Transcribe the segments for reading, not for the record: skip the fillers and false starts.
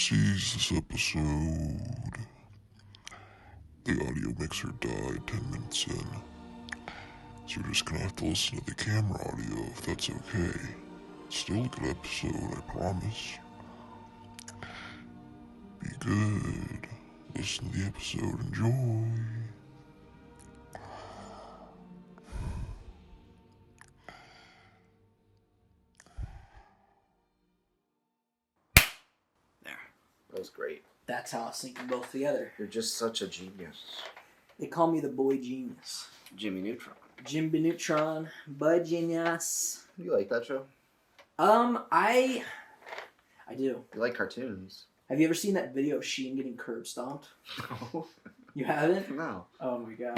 Oopsies, this episode. The audio mixer died 10 minutes in. So you're just gonna have to listen to the camera audio if that's okay. It's still a good episode, I promise. Be good. Listen to the episode, enjoy. There. That was great. That's how I sync them both together. You're just such a genius. They call me the boy genius. Jimmy Neutron. Jimmy Neutron, boy genius. You like that show? I do. You like cartoons? Have you ever seen that video of Sheen getting curb stomped? No. You haven't? No. Oh my god.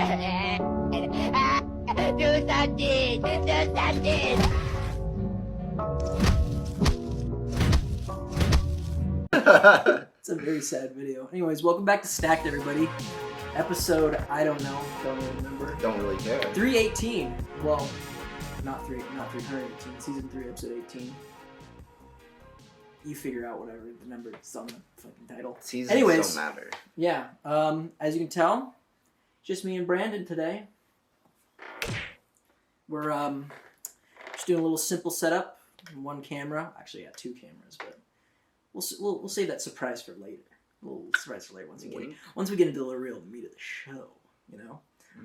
Do something! Do something! It's a very sad video. Anyways, welcome back to Stacked, everybody. Episode, I don't know, don't really remember. Don't really care. 318. Well, not 318. Season 3, episode 18. You figure out whatever the number is on the fucking title. Seasons Anyways. don't matter. Yeah, as you can tell, just me and Brandon today. We're just doing a little simple setup. One camera. Actually, yeah, two cameras, but we'll save that surprise for later. A little surprise for later once we get into the real meat of the show. You know.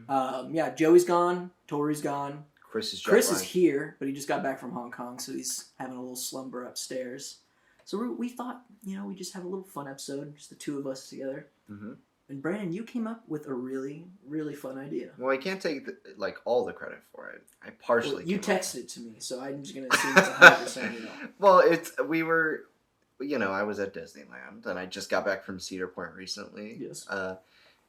Mm-hmm. Yeah, Joey's gone. Tori's gone. Chris is here, but he just got back from Hong Kong, so he's having a little slumber upstairs. So we thought, we just have a little fun episode, just the two of us together. Mm-hmm. And Brandon, you came up with a really, really fun idea. Well, I can't take all the credit for it. I partially. You texted it to me, so I'm just gonna assume it's 100%. Well, I was at Disneyland, and I just got back from Cedar Point recently. Yes.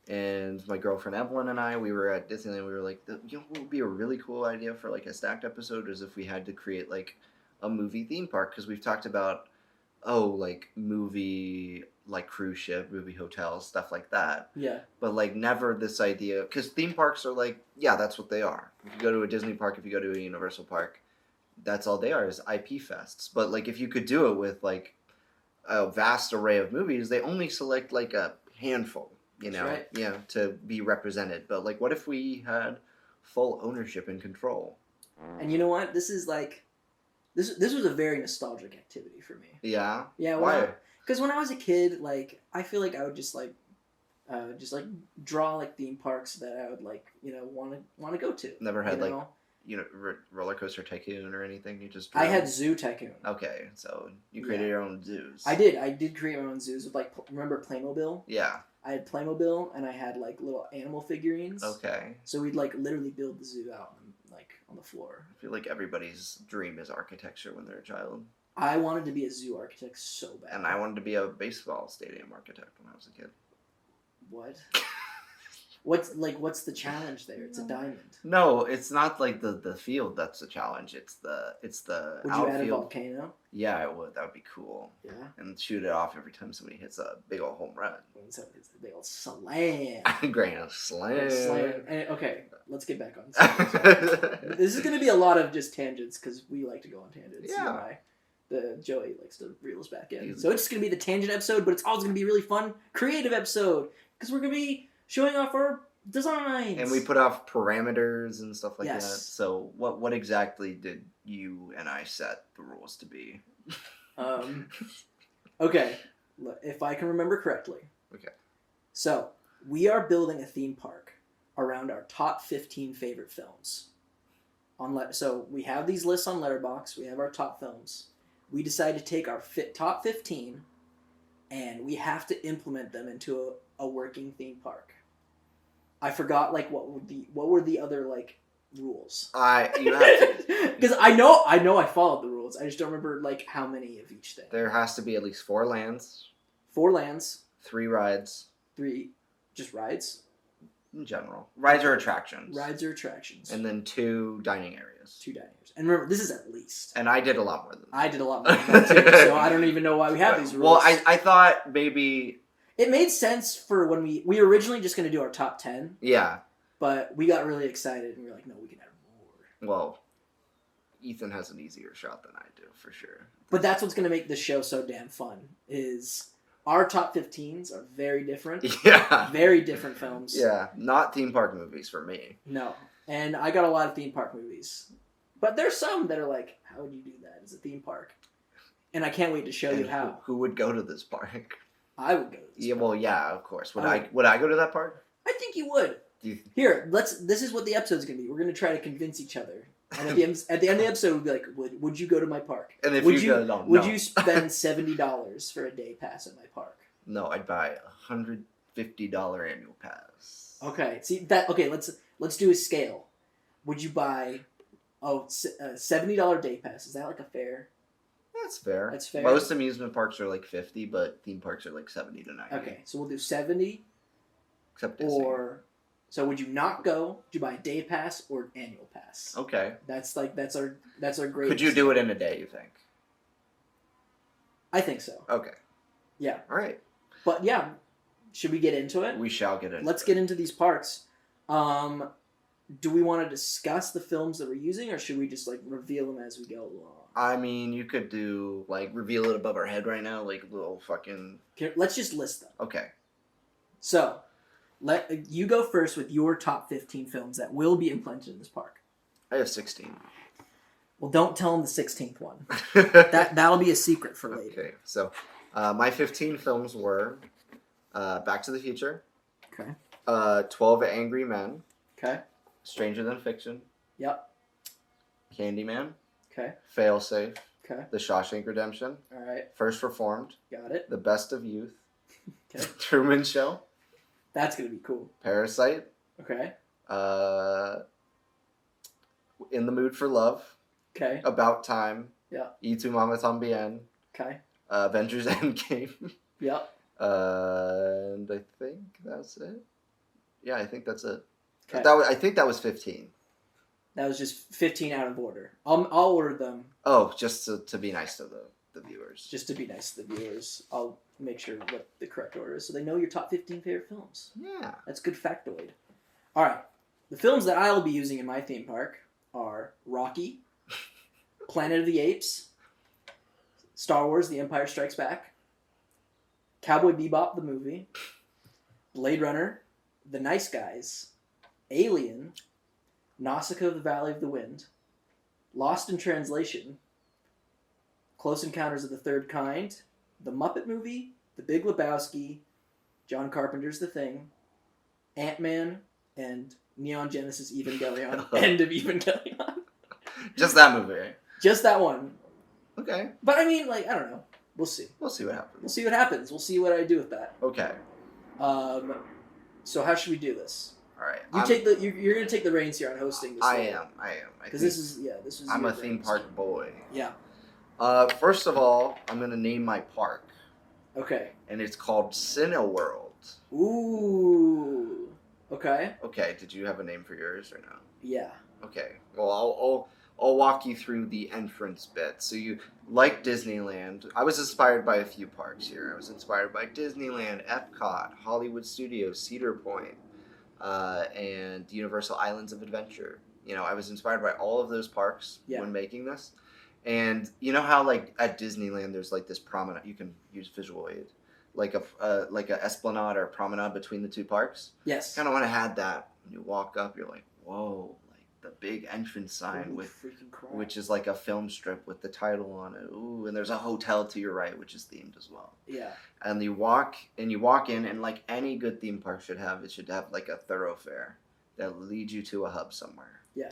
And my girlfriend Evelyn and I, we were at Disneyland. We were like, what would be a really cool idea for a stacked episode is if we had to create a movie theme park, because we've talked about movie cruise ship, movie hotels, stuff like that. Yeah. But never this idea, because theme parks are that's what they are. If you go to a Disney park, if you go to a Universal park, that's all they are is IP fests. But if you could do it with a vast array of movies, they only select a handful. Right. To be represented. But what if we had full ownership and control? And you know what? This is this was a very nostalgic activity for me. Yeah. Yeah. Why? Because when I was a kid, I feel like I would just draw theme parks that I would want to go to. Never had Roller Coaster Tycoon or anything. You just I had Zoo Tycoon. Okay, so you created your own zoos. I did create my own zoos with remember Playmobil? Yeah. I had Playmobil and I had little animal figurines. Okay. So we'd literally build the zoo out on the floor. I feel like everybody's dream is architecture when they're a child. I wanted to be a zoo architect so bad. And I wanted to be a baseball stadium architect when I was a kid. What? What's the challenge there? It's a diamond. No, it's not the field that's the challenge. It's the Would outfield. you add a volcano? Yeah, I would. That would be cool. Yeah. And shoot it off every time somebody hits a big old home run. So it's a big old slam. Grand slam. And, okay, let's get back on subject. This is going to be a lot of just tangents because we like to go on tangents. Yeah. You and I. Joey likes to reel us back in. So it's just going to be the tangent episode, but it's also going to be a really fun, creative episode because we're going to be showing off our designs. And we put off parameters and stuff like that. Yes. So what exactly did you and I set the rules to be? Okay, if I can remember correctly. Okay. So we are building a theme park around our top 15 favorite films. So we have these lists on Letterboxd. We have our top films. We decided to take our top 15, and we have to implement them into a working theme park. I forgot what were the other rules. You have to, because I know I followed the rules. I just don't remember how many of each thing. there has to be at least 4 lands, 4 lands, 3 rides 3 just rides. in general. Rides are attractions. Rides or attractions. And then 2 dining areas. 2 diners. And remember, this is at least. And I did a lot more than that. I did a lot more than that too, so I don't even know why we have these rules. Well, I thought maybe... It made sense for when we were originally just going to do our top 10, Yeah. but we got really excited and we were like, no, we can add more. Well, Ethan has an easier shot than I do, for sure. But that's what's going to make the show so damn fun, is our top 15s are very different. Yeah. Very different films. Yeah, not theme park movies for me. No. And I got a lot of theme park movies. But there's some that are like, how would you do that as a theme park? And I can't wait to show you And how. Who would go to this park? I would go to this Yeah, park. well, yeah, of course. Would I I go to that park? I think you would. Do you, Here, this is what the episode's gonna be. We're gonna try to convince each other. And at the end of the episode, we'll be like, would you go to my park? and if Would you go, no, Would no. you spend $70 for a day pass at my park? No, I'd buy a $150 annual pass. Okay. See that? Okay. Let's do a scale. Would you buy a $70 day pass? Is that like a fair? That's fair. That's fair. Most amusement parks are like 50, but theme parks are like 70 to 90. Okay. So we'll do 70 Except Disney. or. So would you not go? Would you buy a day pass or annual pass? Okay. That's our grade. Could you do it in a day, you think? I think so. Okay. Yeah. All right. But yeah, should we get into it? We shall get into Let's it. get into these parks. Do we want to discuss the films that we're using, or should we just like reveal them as we go along? I mean, you could do, like, reveal it above our head right now, like, little fucking... Let's just list them. Okay. So, you go first with your top 15 films that will be implemented in this park. I have 16. Well, don't tell them the 16th one. that That'll be a secret for later. Okay, so my 15 films were Back to the Future, Okay. 12 Angry Men, Okay. Stranger Than Fiction, Yep. Candyman, Okay. Failsafe, Okay. The Shawshank Redemption, All right. First Reformed, Got it. The Best of Youth, Okay. Truman Show, That's gonna be cool. Parasite, Okay. In the Mood for Love, Okay. About Time, Yeah. Y Tu Mama Tambien, Okay. Avengers Endgame, Yep. and I think that's it. Yeah, I think that's it. Okay. I think that was 15. That was just 15 out of order. I'll order them Oh, just to be nice to the viewers. just to be nice to the viewers. I'll make sure what the correct order is so they know your top 15 favorite films. Yeah. That's good factoid. All right. The films that I'll be using in my theme park are Rocky, Planet of the Apes, Star Wars: The Empire Strikes Back, Cowboy Bebop the movie, Blade Runner, The Nice Guys, Alien, Nausicaa of the Valley of the Wind, Lost in Translation, Close Encounters of the Third Kind, The Muppet Movie, The Big Lebowski, John Carpenter's The Thing, Ant-Man, and Neon Genesis Evangelion, End of Evangelion. Just that movie. Just that one. Okay. But I mean, like, I don't know. We'll see. We'll see what We'll happens. see what happens. We'll see what I do with that. Okay. So how should we do this? All right. You're gonna take the reins here on hosting this. I am. I Because think this is. I'm your a theme reins. park boy. Yeah. First of all, I'm gonna name my park, Okay. and it's called Cineworld. Ooh. Okay. Okay. Did you have a name for yours or no? Yeah. Okay. Well, I'll walk you through the entrance bit. So you like Disneyland. I was inspired by a few parks here. I was inspired by Disneyland, Epcot, Hollywood Studios, Cedar Point, and Universal Islands of Adventure. You know, I was inspired by all of those parks Yeah. when making this. And you know how like at Disneyland there's like this promenade. You can use visual aid, like a esplanade or promenade between the two parks. Yes. Kind of want to have that when you walk up. You're like, whoa, like the big entrance sign Holy with freaking crap. which is like a film strip with the title on it. Ooh, and there's a hotel to your right, which is themed as well. Yeah. And you walk in, and like any good theme park should have, it should have like a thoroughfare that leads you to a hub somewhere. Yeah.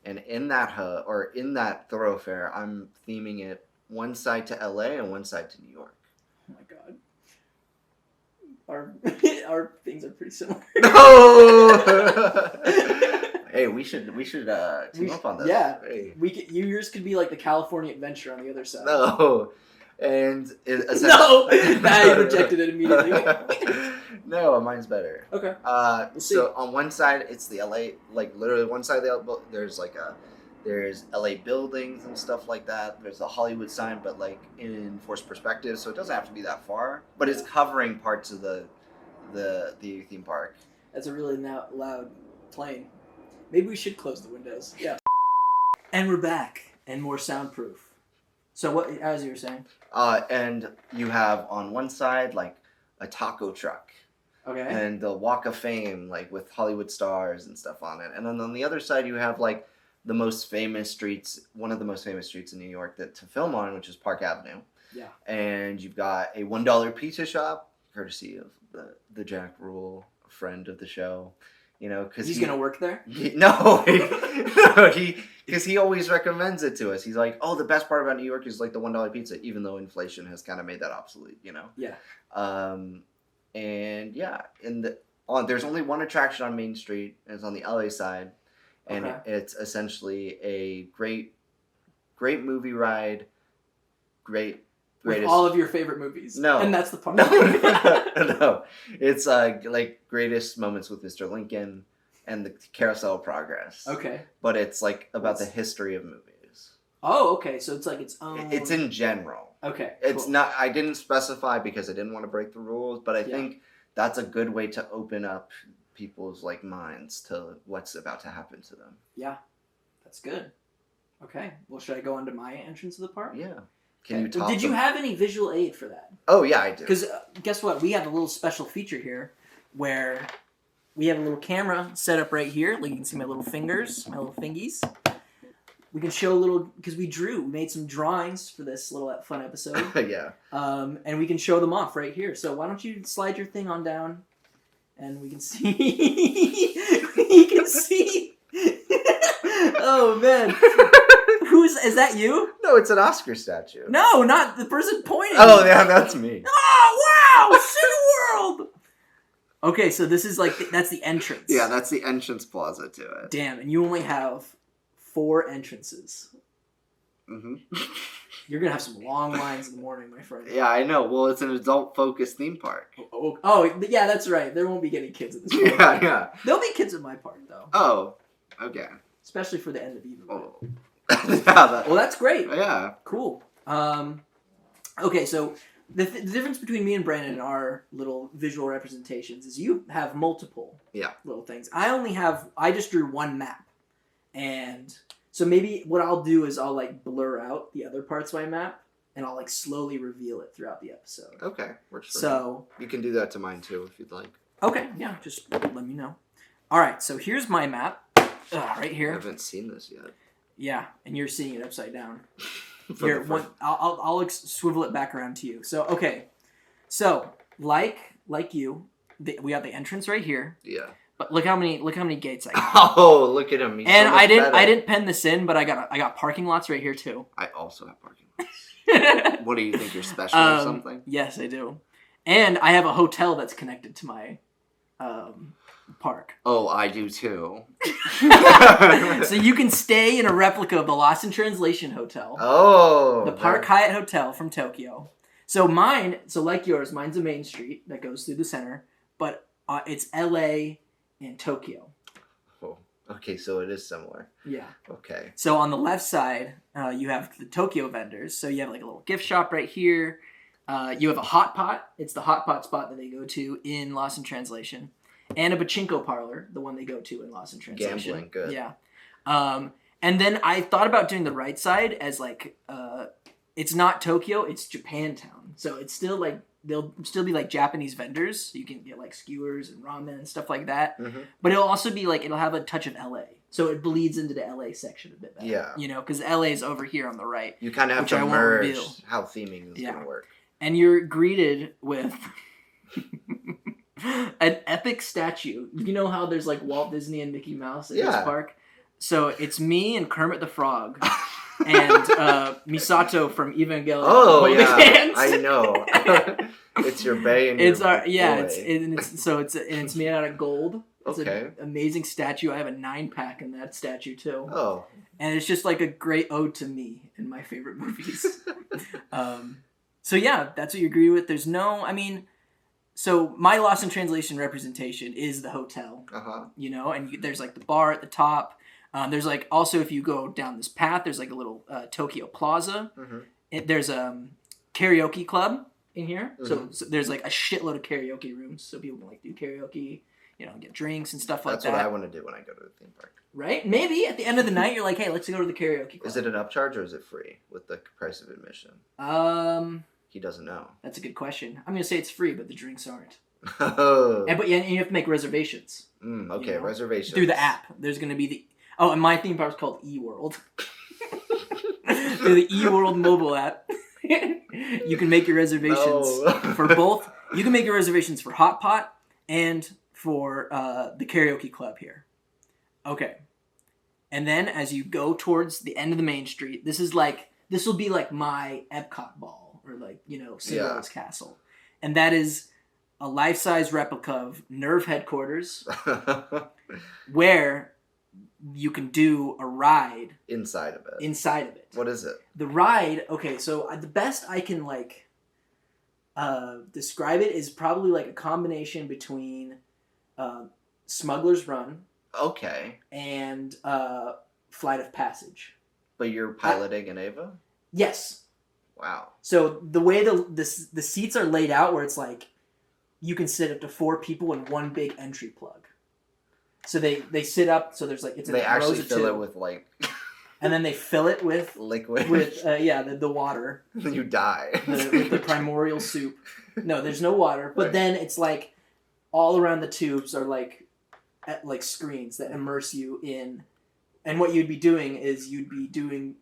And in that hub or in that thoroughfare, I'm theming it one side to LA and one side to New York. Oh my god. Our things are pretty similar. No. Hey, we should team up on this. Yeah. Hey. Yours could be like the California Adventure on the other side. No. And No! Nah, you rejected it immediately. No, mine's better. Okay. see. So on one side it's the LA, like literally one side of the there's there's LA buildings and stuff like that. There's a Hollywood sign, but like in forced perspective, so it doesn't have to be that far. But it's covering parts of the theme park. That's a really loud plane. Maybe we should close the windows. Yeah. And we're back, and more soundproof. So what? As you were saying. And you have on one side like a taco truck. Okay. And the Walk of Fame, like with Hollywood stars and stuff on it. And then on the other side, you have like the most famous streets, one of the most famous streets in New York to film on, which is Park Avenue. Yeah. And you've got a $1 pizza shop, courtesy of the Jack Rule, a friend of the show. You know, because he's gonna work there. Because he always recommends it to us. He's like, "Oh, the best part about New York is like the $1 pizza," even though inflation has kind of made that obsolete. You know. Yeah. And yeah, there's only one attraction on Main Street, and it's on the LA side, and it's essentially a great movie ride, greatest. With all of your favorite movies. No, and that's the part. No, it's like greatest moments with Mr. Lincoln, and the Carousel of Progress. Okay, but it's like about the history of movies. Oh, okay, so it's like its own. It's in general. Okay, it's not. I didn't specify because I didn't want to break the rules, but I think that's a good way to open up people's like minds to what's about to happen to them. Yeah, that's good. Okay, well, should I go into my entrance of the park? Yeah. Can you talk? Did you have any visual aid for that? Oh yeah, I do. Because guess what? We have a little special feature here where we have a little camera set up right here. Like you can see my little fingers, my little fingies. We can show a little because we made some drawings for this little fun episode. Yeah. And we can show them off right here. So why don't you slide your thing on down, and we can see. We can see. Oh man. Is that you? No, it's an Oscar statue. No, not the person pointing. Oh yeah, that's me. Oh wow, City World. Okay, so this is like that's the entrance. Yeah, that's the entrance plaza to it. Damn, and you only have 4 entrances. Mm-hmm. You're gonna have some long lines in the morning, my friend. Yeah, I know. Well, it's an adult-focused theme park. Oh, yeah, that's right. There won't be any kids at this park. Yeah. There'll be kids at my park though. Oh, okay. Especially for the end of Eva. Oh. Well, that's great. Yeah. Cool. Okay, so the difference between me and Brandon and our little visual representations is you have multiple little things. I just drew one map. And so maybe what I'll do is I'll like blur out the other parts of my map and I'll like slowly reveal it throughout the episode. Okay. Works for so me. You can do that to mine too if you'd like. Okay, yeah, just let me know. All right, so here's my map. Right here. I haven't seen this yet. Yeah, and you're seeing it upside down. Here, I'll swivel it back around to you. So, okay. So, like you, we have the entrance right here. Yeah. But look how many gates I got. Oh, look at him. He's and so I better. didn't pen this in, but I got parking lots right here too. I also have parking lots. What do you think? You're special or something? Yes, I do. And I have a hotel that's connected to my park. Oh, I do too. So you can stay in a replica of the Lost in Translation Hotel. Oh. The Park Hyatt Hotel from Tokyo. So like yours, mine's a main street that goes through the center, but it's LA and Tokyo. Oh, okay, so it is similar. Yeah. Okay. So on the left side, you have the Tokyo vendors. So you have like a little gift shop right here. You have a hot pot. It's the hot pot spot that they go to in Lost in Translation. And a pachinko parlor, the one they go to in Lost in Translation. Gambling, good. Yeah. And then I thought about doing the right side as like, it's not Tokyo, it's Japantown. So it's still like, there'll still be like Japanese vendors. So you can get like skewers and ramen and stuff like that. Mm-hmm. But it'll also be like, it'll have a touch of LA. So it bleeds into the LA section a bit better. Yeah. You know, because LA is over here on the right. You kind of have to merge how theming is going to work. And you're greeted with an epic statue. You know how there's like Walt Disney and Mickey Mouse at this park? So it's me and Kermit the Frog and Misato from Evangelion. Oh yeah, I know. It's your bae and it's your our boy. It's made out of gold. It's an amazing statue. I have a 9-pack in that statue too. Oh, and it's just like a great ode to me and my favorite movies. So yeah, that's what you agree with. There's no, so my Lost in Translation representation is the hotel, you know, and there's like the bar at the top. There's like also if you go down this path, there's like a little Tokyo Plaza. Mm-hmm. There's a karaoke club in here, so there's like a shitload of karaoke rooms, so people can like do karaoke, you know, get drinks and stuff like that. That's what I want to do when I go to the theme park. Right? Maybe at the end of the night, you're like, hey, let's go to the karaoke club. Is it an upcharge or is it free with the price of admission? He doesn't know. That's a good question. I'm gonna say it's free, but the drinks aren't. Oh. And you have to make reservations Okay, you know, reservations. through the app. There's gonna be the and my theme park's called eWorld. Through the eWorld mobile app, you can make your reservations for both. You can make your reservations for Hot Pot and for the karaoke club here. Okay. And then as you go towards the end of the main street, this will be like my Epcot ball or like, Cinderella's castle. And that is a life-size replica of Nerve headquarters where you can do a ride inside of it. What is it? The ride, okay, so the best I can describe it is probably like a combination between Smuggler's Run and Flight of Passage. But you're piloting an Ava? Yes. Wow. So the way the seats are laid out, where it's like you can sit up to 4 people in one big entry plug. So they sit up. So there's like they actually fill it with like, and then they fill it with liquid. With the water. Then you die. With the primordial soup. No, there's no water. But Right. then it's like all around the tubes are like screens that immerse you in. And what you'd be doing is you'd be doing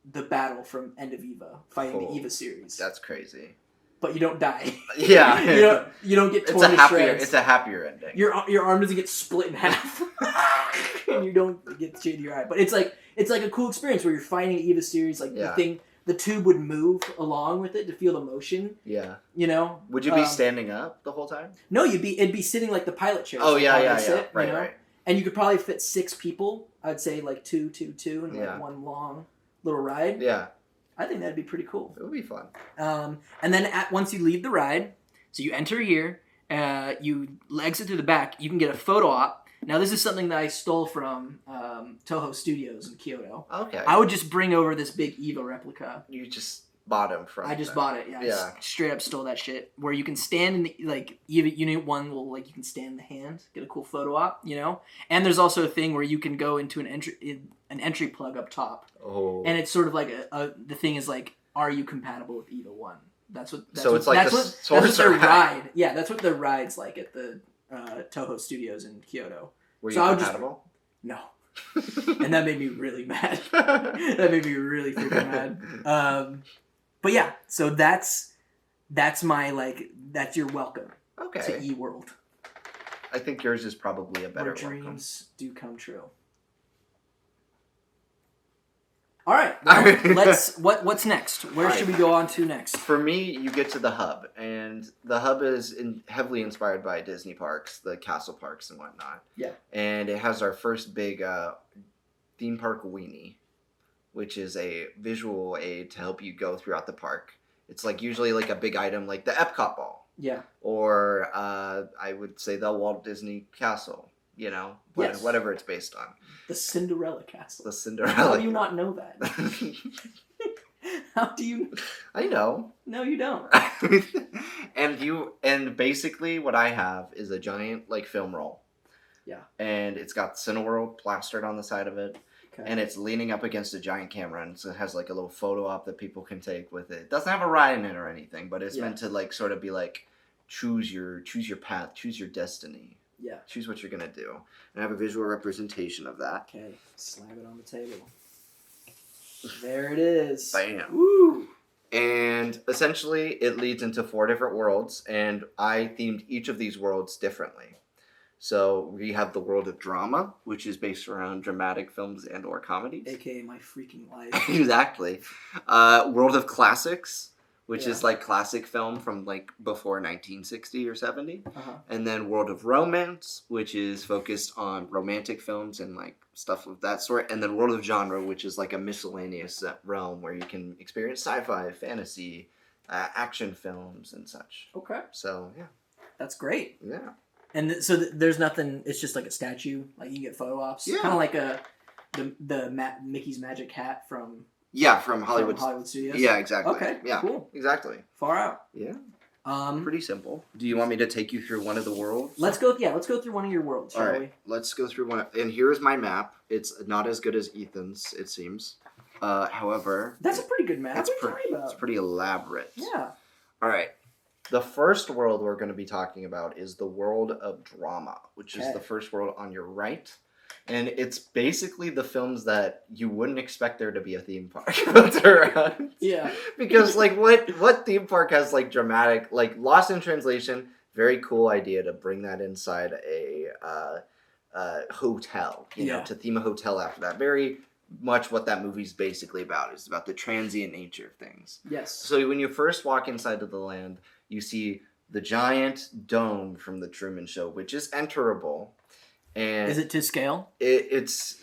the battle from End of Eva, fighting the Eva series. That's crazy. But you don't die. Yeah. you don't get torn to shreds. It's a happier ending. Your arm doesn't get split in half, and you don't get shit in your eye. But it's like a cool experience where you're fighting Eva series. Like the tube would move along with it to feel the motion. Yeah. Would you be standing up the whole time? No, it'd be sitting like the pilot chair. Oh yeah. Sit, Right. And you could probably fit 6 people. I'd say like 2, and like one long little ride. Yeah. I think that'd be pretty cool. It would be fun. And then once you leave the ride, so you enter here, you exit through the back, you can get a photo op. Now this is something that I stole from Toho Studios in Kyoto. Okay. I would just bring over this big Eva replica. You just bought them from I just bought it, yeah. I just straight up stole that shit. Where you can stand in the, like, Eva Unit 1 will, like, you can stand in the hand, get a cool photo op, And there's also a thing where you can go into an entry plug up top. Oh. And it's sort of like the thing is like, are you compatible with Eva 1? That's what their ride. Yeah, that's what their ride's like at the Toho Studios in Kyoto. Were you compatible? No. And that made me really mad. That made me really freaking mad. But yeah, so that's my that's your welcome to eWorld. I think yours is probably a better welcome. Where dreams do come true. All right, what's next? Where should we go on to next? For me, you get to the hub, and the hub is heavily inspired by Disney parks, the castle parks and whatnot. Yeah. And it has our first big theme park weenie, which is a visual aid to help you go throughout the park. It's usually a big item like the Epcot ball. Yeah. Or I would say the Walt Disney Castle. Yes. Whatever it's based on. The Cinderella Castle. The Cinderella. How do you not know that? How do you? I know. No, you don't. and basically what I have is a giant film roll. Yeah. And it's got Cineworld plastered on the side of it. Okay. And it's leaning up against a giant camera, and so it has a little photo op that people can take with it. It doesn't have a ride in it or anything, but it's meant to sort of be choose your path, choose your destiny. Yeah. Choose what you're gonna do. And I have a visual representation of that. Okay. Slap it on the table. There it is. Bam. Woo! And essentially it leads into 4 different worlds, and I themed each of these worlds differently. So we have the world of drama, which is based around dramatic films and or comedies. AKA my freaking life. Exactly. World of classics, which is classic film from before 1960 or 70. Uh-huh. And then World of Romance, which is focused on romantic films and stuff of that sort. And then World of Genre, which is a miscellaneous realm where you can experience sci-fi, fantasy, action films and such. Okay. So, yeah. That's great. Yeah. And so there's nothing, it's just a statue, you can get photo ops. Yeah. Kind of like the Mickey's Magic Hat from... Yeah, from Hollywood Studios. Yeah, exactly. Okay, yeah, cool. Exactly. Far out. Yeah. Pretty simple. Do you want me to take you through one of the worlds? Let's go through one of your worlds, shall we? Let's go through one. And here is my map. It's not as good as Ethan's, it seems. However... That's a pretty good map. What are you talking about? It's pretty elaborate. Yeah. All right. The first world we're going to be talking about is the world of drama, which is Okay. the first world on your right. And it's basically the films that you wouldn't expect there to be a theme park built around. Yeah. Because like what theme park has like dramatic, like Lost in Translation, very cool idea to bring that inside a hotel, you know, Yeah. to theme a hotel after that. Very much what that movie's basically about. It's about the transient nature of things. Yes. So when you first walk inside of the land, you see the giant dome from the Truman Show, which is enterable. And Is it to scale? it's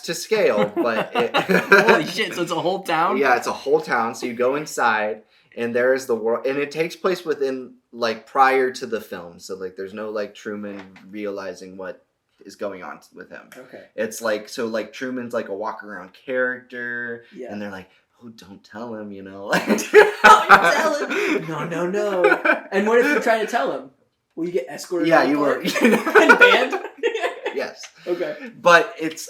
to scale, but Holy shit! So it's a whole town. yeah, it's a whole town. So you go inside, and there's the world, and it takes place within like prior to the film. So like, there's no like Truman realizing what is going on with him. Okay. It's like Truman's like a walk around character, Yeah. and they're like, "Oh, don't tell him," you know. Don't tell him. No. And what if you try to tell him? Will you get escorted? Yeah, out of you the were. park? And banned. Yes. Okay. But it's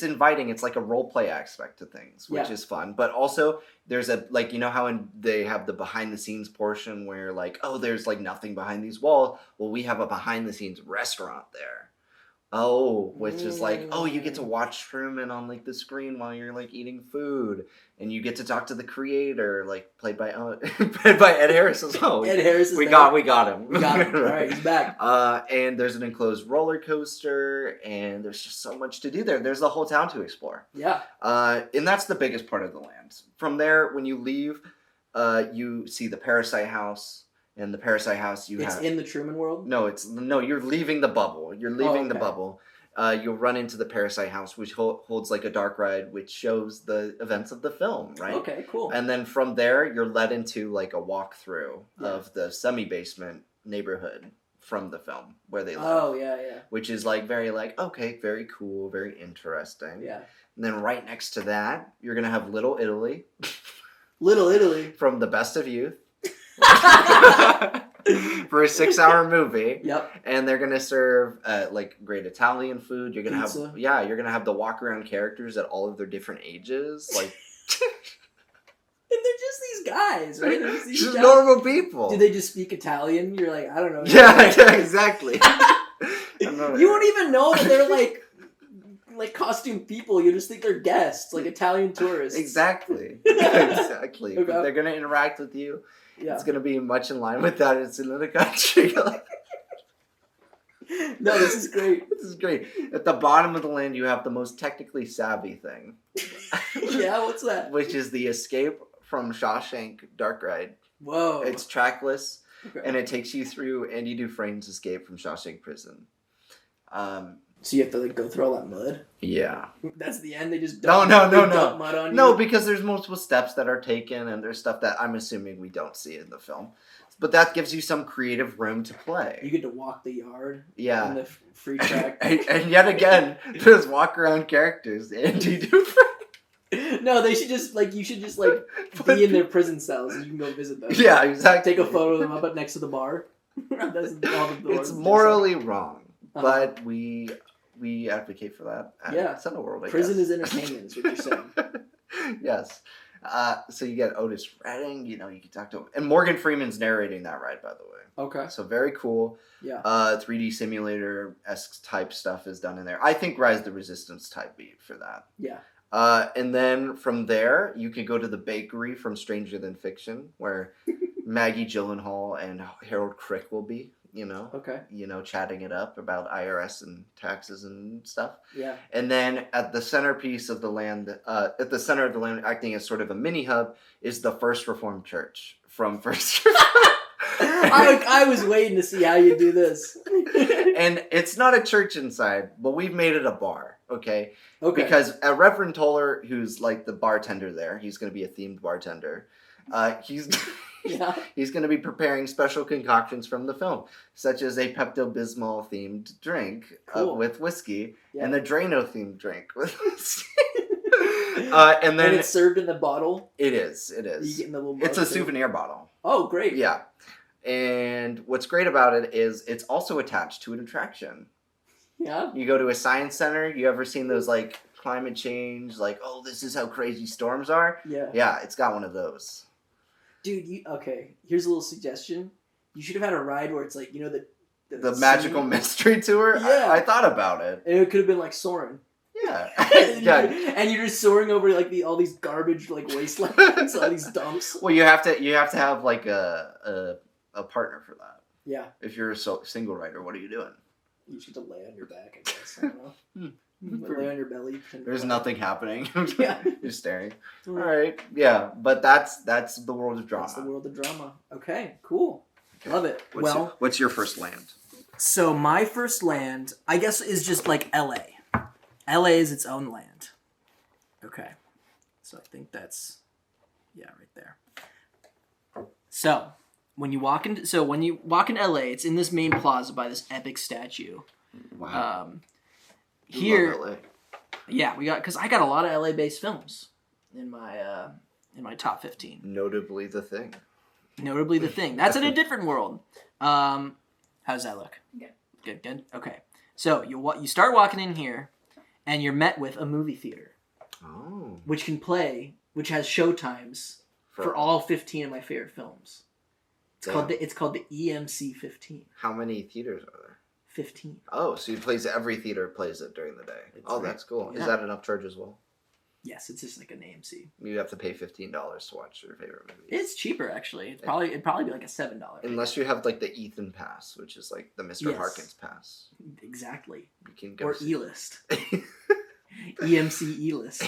inviting. It's like a role play aspect to things, which Yeah. is fun. But also there's a like, you know how they have the behind the scenes portion where like, oh, there's like nothing behind these walls. Well, we have a behind the scenes restaurant there. Oh, which is like, oh, you get to watch Truman on like the screen while you're like eating food, and you get to talk to the creator, like played by Ed Harris as well. Ed Harris is we there. got him. We got him. All right, he's back. And there's an enclosed roller coaster, and there's just so much to do there. There's the whole town to explore. Yeah. And that's the biggest part of the land. From there, when you leave, you see the Parasite House. And the Parasite House, It's in the Truman world. No, you're leaving the bubble. You're leaving the okay. bubble. You'll run into the Parasite House, which holds like a dark ride, which shows the events of the film, right? Okay. Cool. And then from there, you're led into like a walkthrough Yeah. of the semi-basement neighborhood from the film where they live. Oh yeah. Which is like very like, okay, very cool, very interesting. Yeah. And then right next to that, you're gonna have Little Italy Little Italy. from The Best of Youth. For a 6-hour movie. Yep. And they're gonna serve like great Italian food. You're gonna Pizza. you're gonna have the walk around characters at all of their different ages. Like And they're just these guys, right? They're just these just guys. normal people. Do they just speak Italian? You're like, I don't know. Yeah, exactly. You won't even know that they're like costume people. You just think they're guests, like Italian tourists. Exactly. Exactly. Okay. But they're gonna interact with you. Yeah. It's gonna be much in line with that. It's another country. No, this is great. This is great. At the bottom of the land, you have the most technically savvy thing, Yeah, what's that? which is the Escape from Shawshank Dark Ride. Whoa. It's trackless, Okay. and it takes you through Andy Dufresne's escape from Shawshank Prison. So you have to like go through all that mud. Yeah. That's the end. They just No, dump, no, they no, dump mud on you. No, because there's multiple steps that are taken, and there's stuff that I'm assuming we don't see in the film. But that gives you some creative room to You play. get to walk the yard. Yeah. In the free track. And yet again, there's walk around characters. Andy Dufresne. No, they should just like you should just like But- be in their prison cells and you can go visit them. Yeah, exactly. Take a photo of them up next to the bar. That's all the doors. It's morally wrong, Uh-huh. but we advocate for that at Yeah. Cineworld, I Prison guess. is entertainment, is what you're saying. Yes. So you get Otis Redding, you can talk to him. And Morgan Freeman's narrating that ride, by the way. Okay. So very cool. Yeah. 3D simulator-esque type stuff is done in there. I think Rise of the Resistance type beat for that. Yeah. And then from there, you can go to the bakery from Stranger Than Fiction, where Maggie Gyllenhaal and Harold Crick will be, Okay. chatting it up about IRS and taxes and stuff. Yeah. And then at the centerpiece of the land, at the center of the land, acting as sort of a mini hub, is the First Reformed Church from First I was waiting to see how you do this. And it's not a church inside, but we've made it a bar, okay? Okay. Because Reverend Toller, who's like the bartender there, he's going to be a themed bartender. He's Yeah. he's going to be preparing special concoctions from the film, such as a Pepto-Bismol themed drink Cool. with whiskey Yeah. and a Drano themed drink with whiskey. And And then it's served in the bottle. it is. You get in the little. It's a mug, too. souvenir bottle. Oh, great. Yeah. And what's great about it is it's also attached to an attraction. Yeah. You go to a science center, you ever seen those like climate change, like, oh, this is how crazy storms are? Yeah. Yeah, it's got one of those. Dude, okay, here's a little suggestion. You should have had a ride where it's like, The magical mystery tour? Yeah. I thought about it. And it could have been like Soren. Yeah. Yeah. Yeah. And you're just soaring over like all these garbage like wastelands, all these dumps. Well, you have to have like a partner for that. Yeah. If you're a single rider, what are you doing? You just get to lay on your back, I guess. I don't know. Lay on your belly. There's nothing happening. Yeah. You're staring. All right. Yeah, but that's the world of drama. That's the world of drama. Okay, cool. Okay. Love it. What's your first land? So my first land, I guess, is just like LA. LA is its own land. Okay. So I think that's right there. So when you walk in LA, it's in this main plaza by this epic statue. Wow. Here, Love LA. yeah, because I got a lot of LA based films in my top 15. Notably The Thing. Notably The Thing. That's in a different world. How's that look? Good. Okay. So you start walking in here, and you're met with a movie theater, Oh. which has show times for all 15 of my favorite films. It's called the EMC 15. How many theaters are there? 15. Oh, so every theater plays it during the day. That's That's cool. Yeah. Is that an upcharge as well? Yes, it's just like an AMC. You have to pay $15 to watch your favorite movies. It's cheaper actually. It'd probably be like a $7. Unless you have like the Ethan Pass, which is like the Mr. Yes. Harkins Pass. Exactly. You can go Or see. E-list. EMC E-list.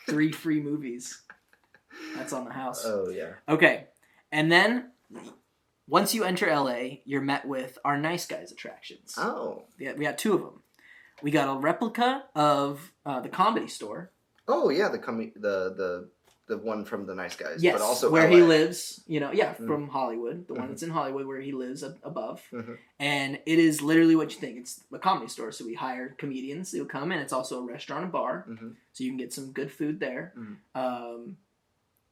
3 free movies. That's on the house. Oh yeah. Okay. And then once you enter LA, you're met with our Nice Guys attractions. Oh. Yeah, we got 2 of them. We got a replica of the Comedy Store. Oh yeah, the one from the Nice Guys. Yes, But also where LA. he lives. From Hollywood. The one that's in Hollywood where he lives above. Mhm. And it is literally what you think. It's a Comedy Store, so we hire comedians who come in. It's also a restaurant and bar, Mhm. so you can get some good food there. Mhm.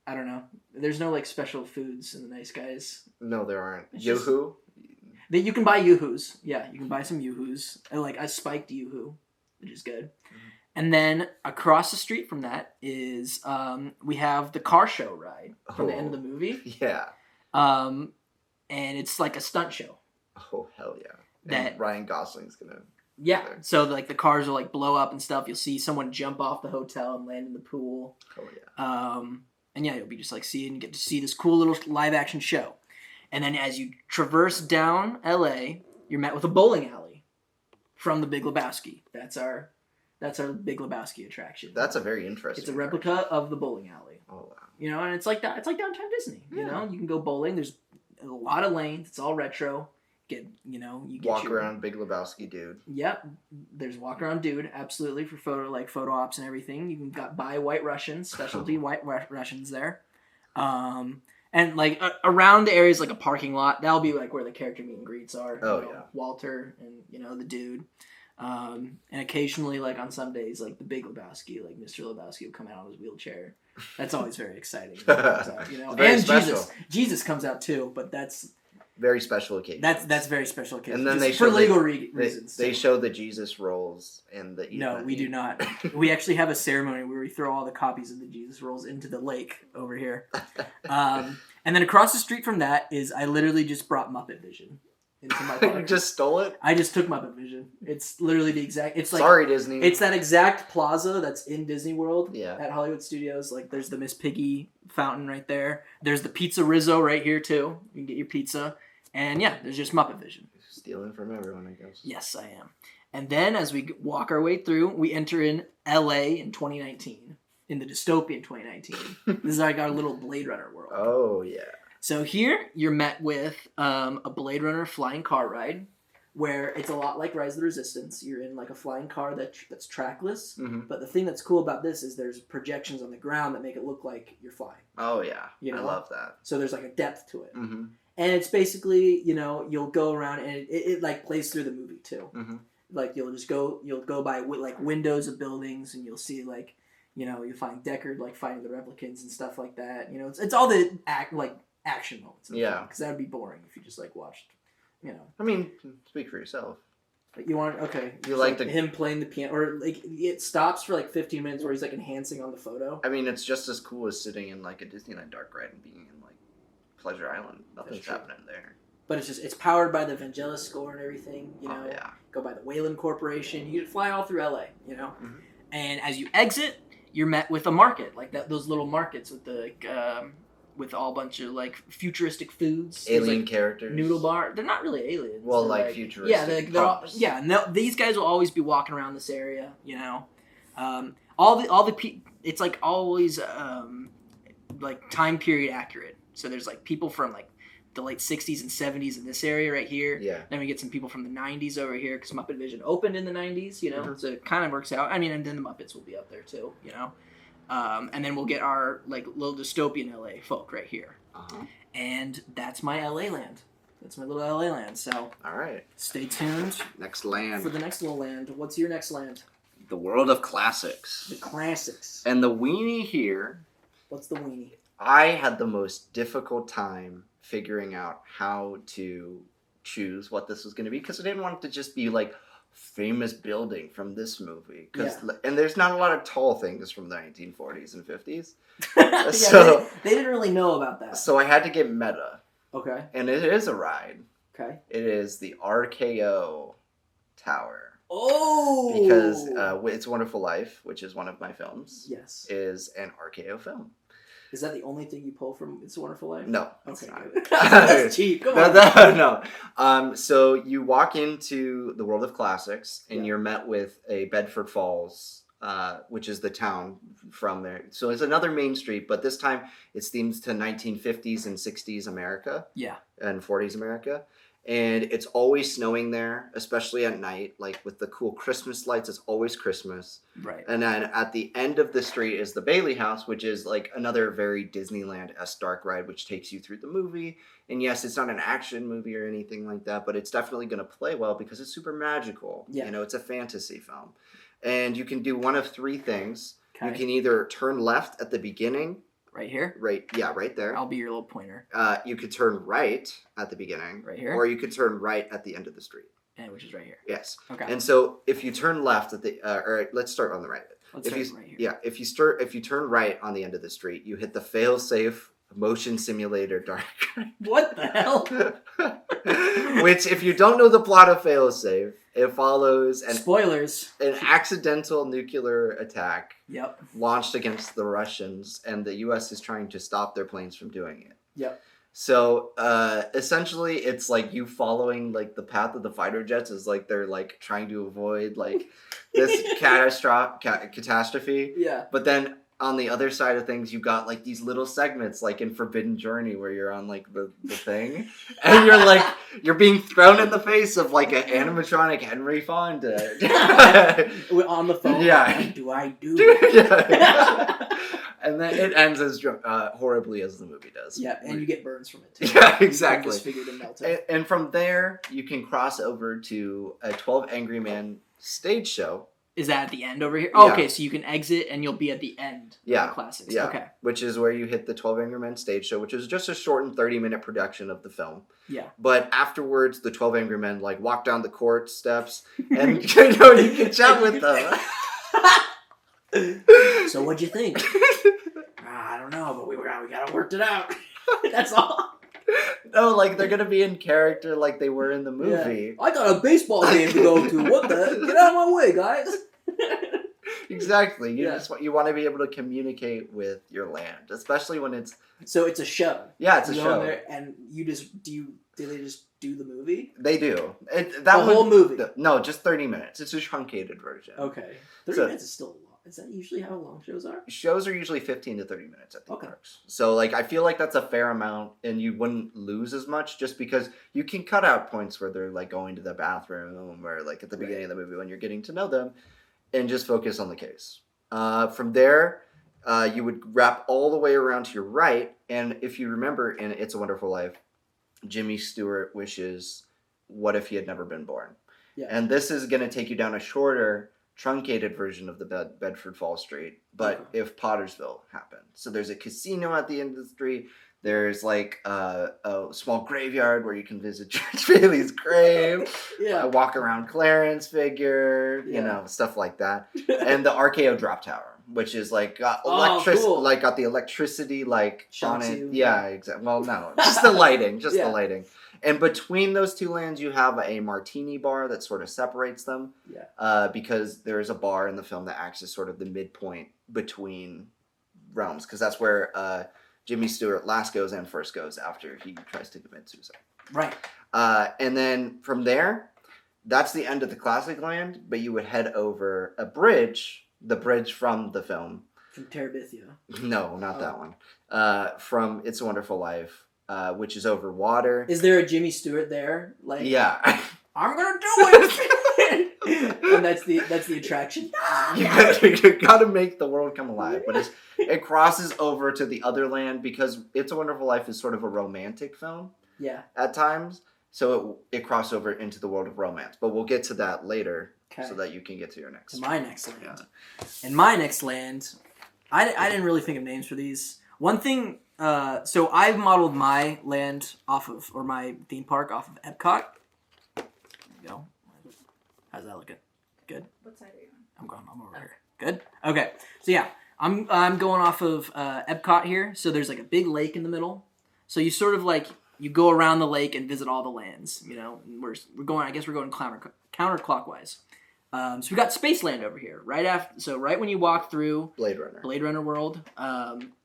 I don't know. There's no like special foods in the Nice Guys. No, there aren't. It's just- Yoo-hoo? That you can buy yoo-hoos. Yeah, you can buy some yoo-hoos. And like a spiked yoo-hoo, which is good. Mm-hmm. And then across the street from that is we have the car show ride from the end of the movie. Yeah. And it's like a stunt show. Oh hell yeah. That- And Ryan Gosling's gonna. Yeah. There. So like the cars will like blow up and stuff. You'll see someone jump off the hotel and land in the pool. Oh yeah. And yeah, you'll be just like get to see this cool little live action show. And then as you traverse down LA, you're met with a bowling alley from the Big Lebowski. That's our Big Lebowski attraction. That's a very interesting. It's a replica of the bowling alley. Oh wow. And it's like that. It's like downtown Disney. Yeah. You can go bowling. There's a lot of lanes. It's all retro. You get Walk your, around, Big Lebowski dude. Yep, there's walk around dude, absolutely, for photo ops and everything. You can buy White Russians, specialty White Russians there. And like around the areas like a parking lot, that'll be like where the character meet and greets are. Oh, yeah. Walter and the dude. And occasionally like on some days like the Big Lebowski, like Mr. Lebowski will come out on his wheelchair. That's always very exciting. When he comes out, It's very and special. Jesus comes out too, but that's Very special occasion. that's very special occasion. And then Just they for show legal they reasons. They too. show the Jesus rolls and the. No, we do not. We actually have a ceremony where we throw all the copies of the Jesus rolls into the lake over here. And then across the street from that is I literally just brought Muppet Vision into my You park. just stole it. I just took Muppet Vision. It's literally the exact. It's like Sorry, Disney. it's that exact plaza that's in Disney World Yeah. at Hollywood Studios. Like there's the Miss Piggy fountain right there. There's the Pizza Rizzo right here too. You can get your pizza. And yeah, there's just Muppet Vision. Stealing from everyone, I guess. Yes, I am. And then as we walk our way through, we enter in LA in 2019, in the dystopian 2019. This is like our little Blade Runner world. Oh yeah. So here you're met with a Blade Runner flying car ride, where it's a lot like Rise of the Resistance. You're in like a flying car that's trackless. Mm-hmm. But the thing that's cool about this is there's projections on the ground that make it look like you're flying. Oh yeah. You know? I love that. So there's like a depth to it. Mm-hmm. And it's basically, you'll go around and it like plays through the movie too. Mm-hmm. Like you'll go by like windows of buildings and you'll see like, you'll find Deckard like fighting the replicants and stuff like that. It's all the action moments. Yeah. Because that would be boring if you just like watched, I mean, speak for yourself. But you want, okay. You so, like him playing the piano, or like it stops for like 15 minutes where he's like enhancing on the photo. I mean, it's just as cool as sitting in like a Disneyland dark ride and being in like Pleasure Island. Nothing's true. happening there. But it's powered by the Vangelis score and everything. You know, Oh, yeah. go by the Wayland Corporation. You can fly all through LA. You know, Mhm. and as you exit, you're met with a market like that. Those little markets with the with all bunch of like futuristic foods. There's, Alien like, characters. noodle bar. They're not really aliens. Well, They're like futuristic Yeah, they're all, pumps. yeah. And these guys will always be walking around this area. You know, all the it's like always like time period accurate. So there's like people from like the late 60s and 70s in this area right here. Yeah. Then we get some people from the 90s over here because Muppet Vision opened in the 90s, you know, Mhm. so it kind of works out. I mean, and then the Muppets will be up there too, you know. And then we'll get our like little dystopian LA folk right here. Uh-huh. And that's my LA land. That's my little LA land. So All right. stay tuned Next land. for the next little land. What's your next land? The world of classics. The classics. And the weenie here, What's the weenie? I had the most difficult time figuring out how to choose what this was going to be because I didn't want it to just be like famous building from this movie. And there's not a lot of tall things from the 1940s and 50s. Yeah, So- they didn't really know about that. So I had to get meta. Okay. And it is a ride. Okay. It is the RKO Tower. Oh. Because It's a Wonderful Life, which is one of my films, yes. is an RKO film. Is that the only thing you pull from It's a Wonderful Life? No. it's Okay. not. Good. That's cheap. Come on. No. So you walk into the world of classics, and Yeah. you're met with a Bedford Falls, which is the town from there. So it's another main street, but this time it's themed to 1950s and 60s America. Yeah. And 40s America. And it's always snowing there, especially at night. Like with the cool Christmas lights, it's always Christmas. Right. And then at the end of the street is the Bailey House, which is like another very Disneyland-esque dark ride, which takes you through the movie. And yes, it's not an action movie or anything like that, but it's definitely going to play well because it's super magical. Yeah. You know, it's a fantasy film. And you can do one of three things. Okay. You can either turn left at the beginning, Right here. right there. I'll be your little pointer. You could turn right at the beginning. Right here? Or you could turn right at the end of the street. And which is right here. Yes. Okay. And so if you turn left at the, or let's start on the right. Let's if you, start right here. Yeah, if you turn right on the end of the street, you hit the fail-safe motion simulator dark What the hell? which, if you don't know the plot of fail-safe, it follows Spoilers. an accidental nuclear attack Yep. launched against the Russians, and the U.S. is trying to stop their planes from doing it. Yep. So essentially, it's like you following like the path of the fighter jets is like they're like trying to avoid like this catastrophe. Yeah. But then on the other side of things, you got like these little segments like in Forbidden Journey where you're on like the thing, and you're being thrown in the face of like an animatronic Henry Fonda. We're on the phone. Yeah. What do I do? Yeah. And then it ends as horribly as the movie does. Yeah, and you get burns from it too. Yeah, You exactly. disfigured and melted. And from there, you can cross over to a 12 Angry Men stage show. Is that at the end over here? Yeah. Oh, okay, so you can exit and you'll be at the end Yeah, of the classics. Yeah, Okay. which is where you hit the 12 Angry Men stage show, which is just a shortened 30-minute production of the film. Yeah. But afterwards, the 12 Angry Men like walk down the court steps, and you can chat with them. So what'd you think? I don't know, but we gotta work it out. That's all. No, like they're gonna be in character like they were in the movie. Yeah. I got a baseball game to go to. What the? Get out of my way, guys. Exactly. You Yeah. you want to be able to communicate with your land, especially when it's So it's a show. yeah, it's a You go in show. there and you just do they just do the movie? They do that The whole movie. No, just 30 minutes. It's a truncated version. Okay. 30 So- minutes is still long. Is that usually how long shows are? Shows are usually 15 to 30 minutes at theme Okay. parks. So like I feel like that's a fair amount, and you wouldn't lose as much just because you can cut out points where they're like going to the bathroom or like at the beginning of the movie when you're getting to know them, and just focus on the case. From there, you would wrap all the way around to your right, and if you remember in It's a Wonderful Life, Jimmy Stewart wishes, what if he had never been born? Yeah. And this is going to take you down a shorter, truncated version of the Bedford Fall Street, but Okay. if Pottersville happened. So there's a casino at the end of the street, There's like a small graveyard where you can visit George Bailey's grave. Yeah. Walk around Clarence figure, you Yeah. know, stuff like that. And the RKO drop tower, which is like got cool. like got the electricity like Shocks on it. you. Yeah, exactly. Well, no, just the lighting, just Yeah. the lighting. And between those two lands, you have a martini bar that sort of separates them. Yeah. Because there is a bar in the film that acts as sort of the midpoint between realms, because that's where Jimmy Stewart last goes and first goes after he tries to commit suicide. Right. And then from there, that's the end of the classic land, but you would head over a bridge, the bridge from the film. From Terabithia. No, not Oh. that one. From It's a Wonderful Life, which is over water. Is there a Jimmy Stewart there? Like, Yeah. I'm gonna do it. And that's the attraction. You gotta make the world come alive. But it crosses over to the other land because It's a Wonderful Life is sort of a romantic film Yeah. at times. So it crosses over into the world of romance. But we'll get to that later Okay. so that you can get to your next. To my next land. In my next land, I didn't really think of names for these. One thing, so I've modeled my land off of, or my theme park off of Epcot. There you go. How's that looking? Good? What side are you on? I'm over here. Good? Okay. So yeah, I'm going off of Epcot here. So there's like a big lake in the middle. So you sort of like, you go around the lake and visit all the lands, you know. And we're going, I guess we're going counterclockwise. So we got Spaceland over here, right after. So right when you walk through Blade Runner. Blade Runner World,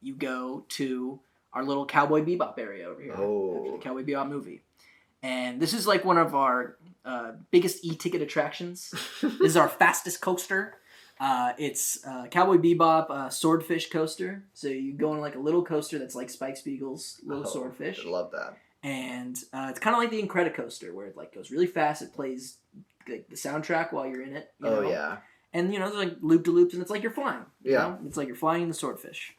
you go to our little Cowboy Bebop area over here. Oh. After the Cowboy Bebop movie. And this is like one of our biggest e-ticket attractions. This is our fastest coaster. It's Cowboy Bebop Swordfish coaster. So you go on like a little coaster that's like Spike Spiegel's little swordfish. I love that. And it's kind of like the Incredicoaster where it like goes really fast. It plays like the soundtrack while you're in it. You Oh know? yeah. And, you know, there's like loop-de-loops, and it's like you're flying. You Yeah. know? It's like you're flying in the swordfish.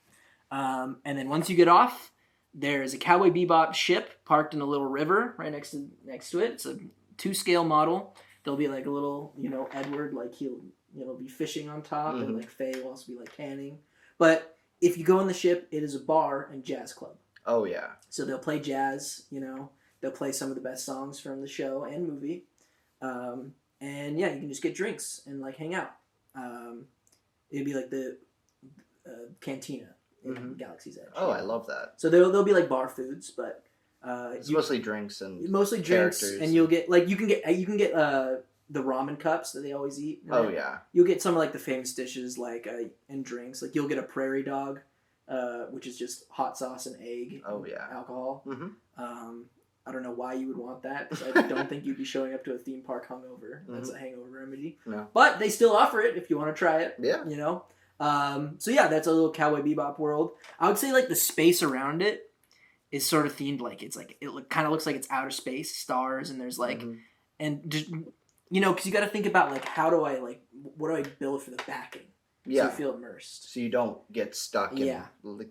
And then once you get off, there's a Cowboy Bebop ship parked in a little river right next to it. It's a 2-scale model. There'll be like a little, you know, Edward, like he'll, you know, be fishing on top, and like Faye will also be like canning. But if you go in the ship, it is a bar and jazz club. Oh yeah. So they'll play jazz, you know. They'll play some of the best songs from the show and movie. And yeah, you can just get drinks and like hang out. It'd be like the cantina in Galaxy's Edge. Oh, I love that. So there'll be like bar foods, but It's mostly drinks and mostly drinks, characters and you'll get like you can get the ramen cups that they always eat. Right? Oh yeah. You'll get some of like the famous dishes like and drinks. Like you'll get a prairie dog, which is just hot sauce and egg. Oh, and yeah. alcohol. Mhm. I don't know why you would want that, because I don't think you'd be showing up to a theme park hungover. That's a hangover remedy. No. But they still offer it if you want to try it. Yeah. You know? So yeah, that's a little Cowboy Bebop world. I would say like the space around it is sort of themed like it's like, kind of looks like it's outer space, stars, and there's like, and just, you know, because you got to think about like, what do I build for the backing? Yeah. So you feel immersed. So you don't get stuck in Yeah.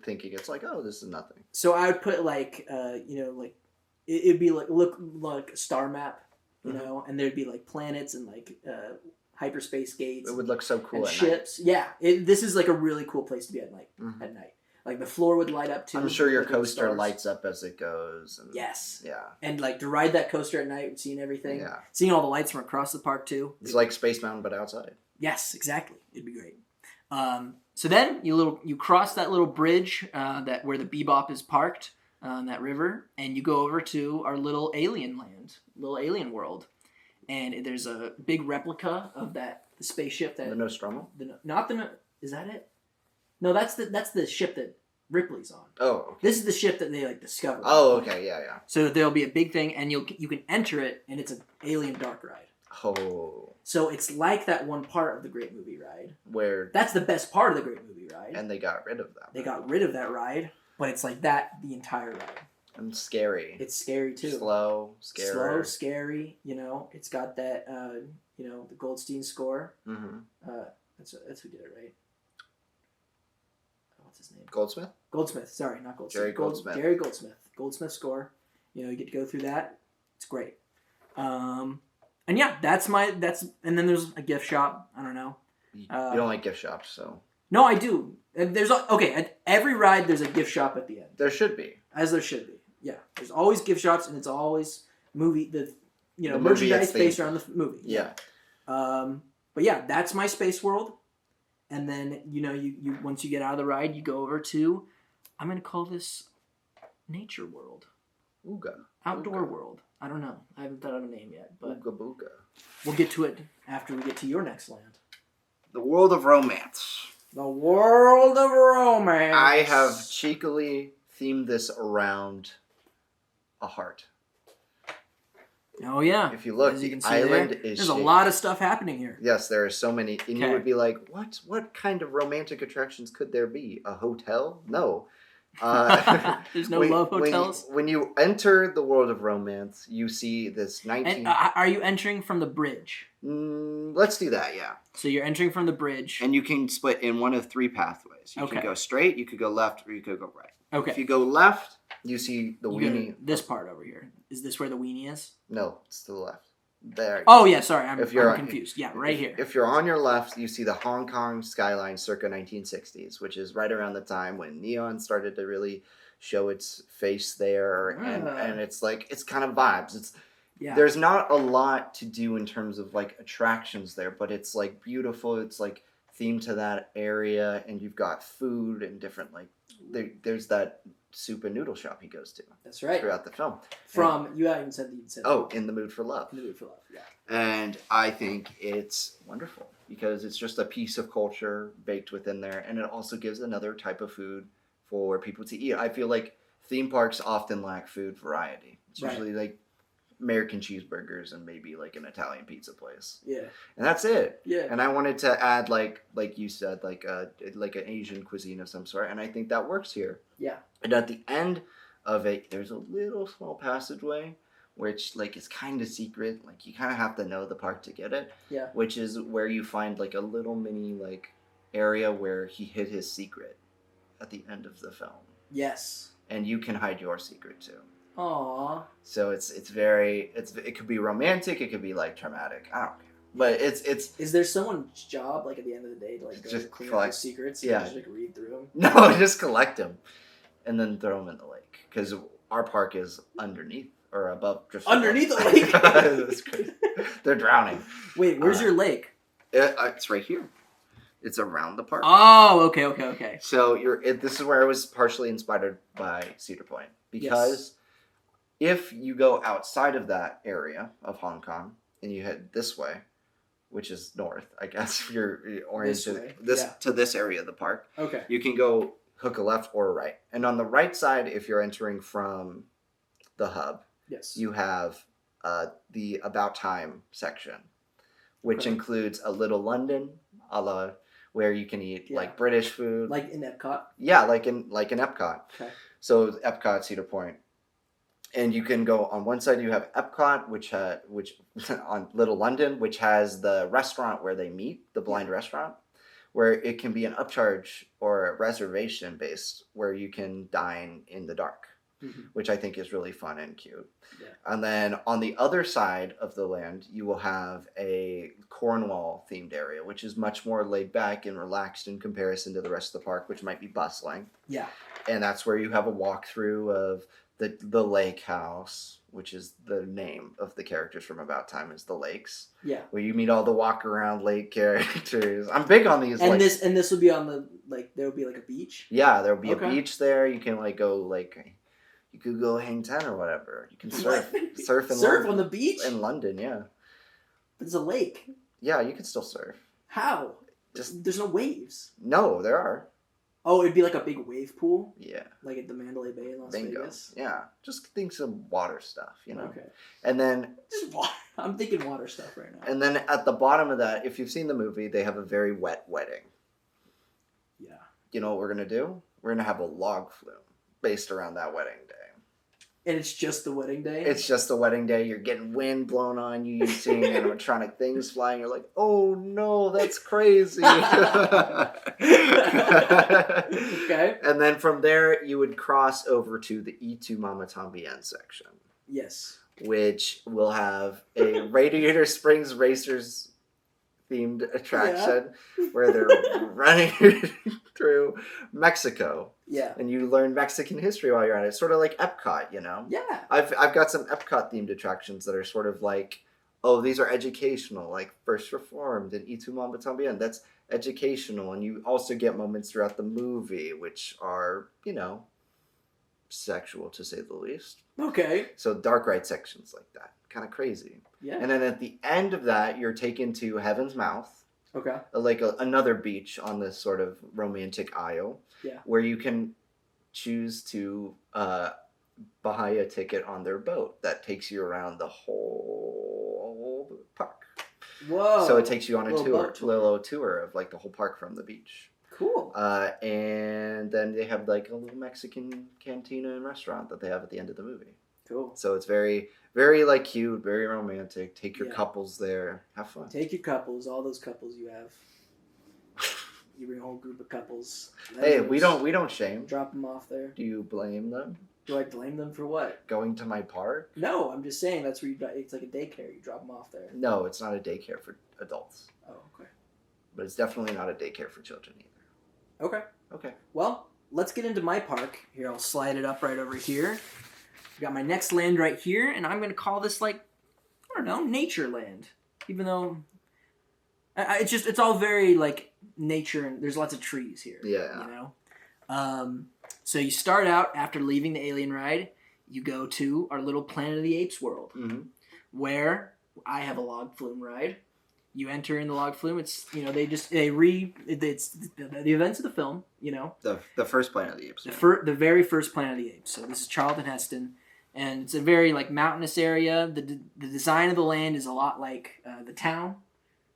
thinking it's like, oh, this is nothing. So I would put like, you know, like it'd be like look like a star map, you know, and there'd be like planets and like hyperspace gates. It would look so cool and at ships. Yeah, this is like a really cool place to be at night. Mhm. At night, like the floor would light up too. night. I'm sure your like, with coaster stars. lights up as it goes. And, Yes, Yeah. and like to ride that coaster at night, seeing everything, Yeah. seeing all the lights from across the park too. It's like Space Mountain, but outside. Yes, exactly. It'd be great. So then you cross that little bridge that where the Bebop is parked on that river, and you go over to our little alien land, little alien world, and there's a big replica of the spaceship that The Nostromo? is that it? No, that's the ship that Ripley's on. Oh. Okay. This is the ship that they like discovered. Oh, okay. Yeah, yeah. So there'll be a big thing, and you can enter it, and it's an alien dark ride. Oh. So it's like that one part of the Great Movie Ride. Where... That's the best part of the Great Movie Ride. And they got rid of that. They got rid of that ride, but it's like that the entire ride. And scary. It's scary too. Slow, scary. Slow, scary. You know, it's got that. You know, the Goldstein score. Mm-hmm. That's who did it, right? What's his name? Goldsmith? Goldsmith. Sorry, not Goldsmith. Jerry Goldsmith. Jerry Goldsmith. Goldsmith score. You know, you get to go through that. It's great. And yeah, and then there's a gift shop. I don't know. You don't like gift shops, so... No, I do. And there's at every ride there's a gift shop at the end. There should be. As there should be. Yeah. There's always gift shops, and it's always The movie merchandise it's based themed. around the movie. Yeah. But yeah, that's my space world. And then, you once you get out of the ride, you go over to, I'm going to call this nature world. Ooga. Outdoor Ooga. world. I don't know. I haven't thought of a name yet, but Ooga booga. we'll get to it after we get to your next land. The world of romance. The world of romance. I have cheekily themed this around a heart. Oh yeah. If you look, As the can see island there, is There's a shaped. lot of stuff happening here. Yes, there are so many, and you Okay. would be like, What kind of romantic attractions could there be? A hotel? No. There's no love hotels. When you enter the world of romance, you see this 19. And are you entering from the bridge? Let's do that, yeah. So you're entering from the bridge. And you can split in one of three pathways. You Okay. can go straight, you could go left, or you could go right. Okay. If you go left, you see the You go to weenie. this part over here. Is this where the weenie is? No, it's to the left. There. Oh yeah, sorry, I'm If you're- confused. Yeah, right here. If you're on your left, you see the Hong Kong skyline circa 1960s, which is right around the time when neon started to really show its face there, and it's like it's kind of vibes. It's Yeah. there's not a lot to do in terms of like attractions there, but it's like beautiful. It's like themed to that area, and you've got food and different like there's that soup and noodle shop he goes to That's right. throughout the film. From you haven't said that you'd said Oh, In the Mood for Love. In the Mood for Love. Yeah. And I think it's wonderful because it's just a piece of culture baked within there, and it also gives another type of food for people to eat. I feel like theme parks often lack food variety. It's Right. usually like American cheeseburgers and maybe like an Italian pizza place, Yeah. and that's it. Yeah. And I wanted to add like you said, like an Asian cuisine of some sort, and I think that works here. Yeah. And at the end of it, there's a little small passageway, which like is kind of secret. Like you kind of have to know the park to get it. Yeah. Which is where you find like a little mini like area where he hid his secret at the end of the film, Yes. and you can hide your secret too. Aww. So it could be romantic, it could be like traumatic. I don't care, but it's Is there someone's job like at the end of the day to like go Just clean up collect- the secrets? yeah. And just like read through them. no, just collect them, and then throw them in the lake because our park is underneath or above. Just Underneath the above. lake? That's crazy. They're drowning. Wait, where's your lake? It's right here. It's around the park. Oh, okay. So this is where I was partially inspired by Cedar Point because if you go outside of that area of Hong Kong and you head this way, which is north, I guess if you're oriented This way, yeah. to this area of the park, Okay. you can go hook a left or a right. And on the right side, if you're entering from the hub, Yes. you have the About Time section, which Okay. includes a Little London, a la where you can eat Yeah. like British food. Like in Epcot. Yeah, like in Epcot. Okay. So Epcot, Cedar Point, and you can go on one side. You have Epcot, which on Little London, which has the restaurant where they meet, the blind restaurant, where it can be an upcharge or a reservation based, where you can dine in the dark, Mhm. which I think is really fun and cute. Yeah. And then on the other side of the land, you will have a Cornwall themed area, which is much more laid back and relaxed in comparison to the rest of the park, which might be bustling. Yeah. And that's where you have a walkthrough of the lake house, which is the name of the characters from About Time, is the lakes, Yeah. where you meet all the walk around lake characters. I'm big on these. And like, this would be on the there would be like a beach. yeah, there'll be Okay. a beach there. You can like go like, you could go hang 10 or whatever. You can surf, surf in Surf London. on the beach? In London, yeah, There's a lake. yeah, you can still surf. How? Just There's no waves. no, there are. Oh, it'd be like a big wave pool, Yeah, like at the Mandalay Bay in Las bingo. Vegas. Yeah, just think some water stuff, you know. Okay. And then Just water. I'm thinking water stuff right now. And then at the bottom of that, if you've seen the movie, they have a very wet wedding. Yeah. You know what we're going to do? We're going to have a log flume based around that wedding day. And it's just the wedding day. It's just the wedding day. You're getting wind blown on you. You're seeing animatronic things flying. You're like, oh no, that's crazy. Okay. And then from there, you would cross over to the E2 Mama Tambien section, Yes. which will have a Radiator Springs Racers themed attraction where they're running through Mexico, Yeah. and you learn Mexican history while you're at it. It's sort of like Epcot, you know. Yeah. I've got some Epcot themed attractions that are sort of like, oh, these are educational, like First Reformed and Y Tu Mamá También. That's educational, and you also get moments throughout the movie which are, you know, sexual to say the least. Okay. So dark ride sections like that, kind of crazy. Yeah. And then at the end of that, you're taken to Heaven's Mouth, Okay. like another beach on this sort of romantic isle, Yeah. where you can choose to buy a ticket on their boat that takes you around the whole park. Whoa. So it takes you on a Little tour, boat tour. little tour of like the whole park from the beach. Cool. And then they have like a little Mexican cantina and restaurant that they have at the end of the movie. Cool. So it's very, very like cute, very romantic. Take your Yeah. couples there, have fun. Take your couples, all those couples you have. You bring a whole group of couples. Hey, Legos, we don't shame. drop them off there. Do you blame them Do I blame them for what? going to my park? No, I'm just saying that's where it's like a daycare. You drop them off there. No, it's not a daycare for adults, Oh, okay. but it's definitely not a daycare for children either. Okay. Okay. Well, let's get into my park. Here, I'll slide it up right over here. Got my next land right here, and I'm going to call this, like, I don't know, nature land. Even though it's all very, like, nature, and there's lots of trees here. Yeah. You know? So you start out, after leaving the alien ride, you go to our little Planet of the Apes world, Mm-hmm. where I have a log flume ride. You enter in the log flume. It's, you know, it's the events of the film, you know. The first Planet of the Apes. The very first Planet of the Apes. So this is Charlton Heston, and it's a very like mountainous area. The design of the land is a lot like the town,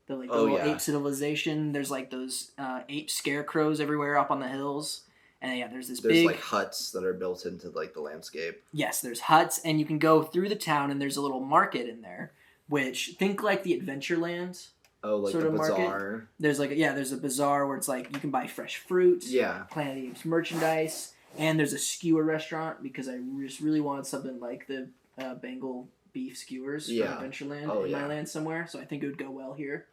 the little ape civilization. There's like those ape scarecrows everywhere up on the hills, and yeah, there's big like huts that are built into like the landscape. Yes, there's huts, and you can go through the town, and there's a little market in there, which think like the Adventureland. Oh, like Sort the of market. bazaar. There's there's a bazaar where it's like you can buy fresh fruit. Yeah. Planet of the Apes merchandise, and there's a skewer restaurant because I just really wanted something like the Bengal beef skewers from Adventureland in my land somewhere. So I think it would go well here.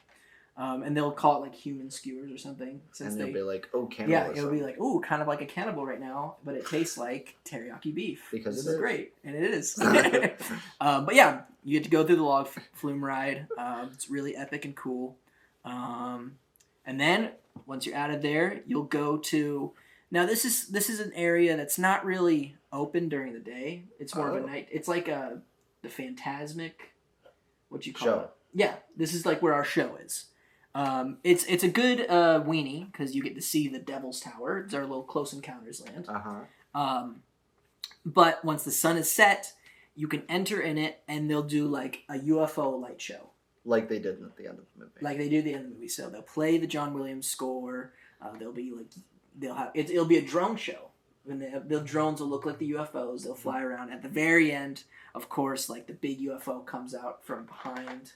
And they'll call it like human skewers or something. And they'll be like, oh, cannibalism. Yeah, it'll be like, ooh, kind of like a cannibal right now, but it tastes like teriyaki beef. Because this it is great, and it is. But yeah, you get to go through the log flume ride. It's really epic and cool. And then once you're out of there, you'll go to. Now this is an area that's not really open during the day. It's more of a night. It's like the Phantasmic. What you call Show. it? Yeah, this is like where our show is. It's a good weenie because you get to see the Devil's Tower. It's our little Close Encounters land. But once the sun is set, you can enter in it, and they'll do like a UFO light show, like they did at the end of the movie. like they do at the end of the movie. So they'll play the John Williams score. It'll be a drone show. And the drones will look like the UFOs. They'll fly around. At the very end, of course, like the big UFO comes out from behind,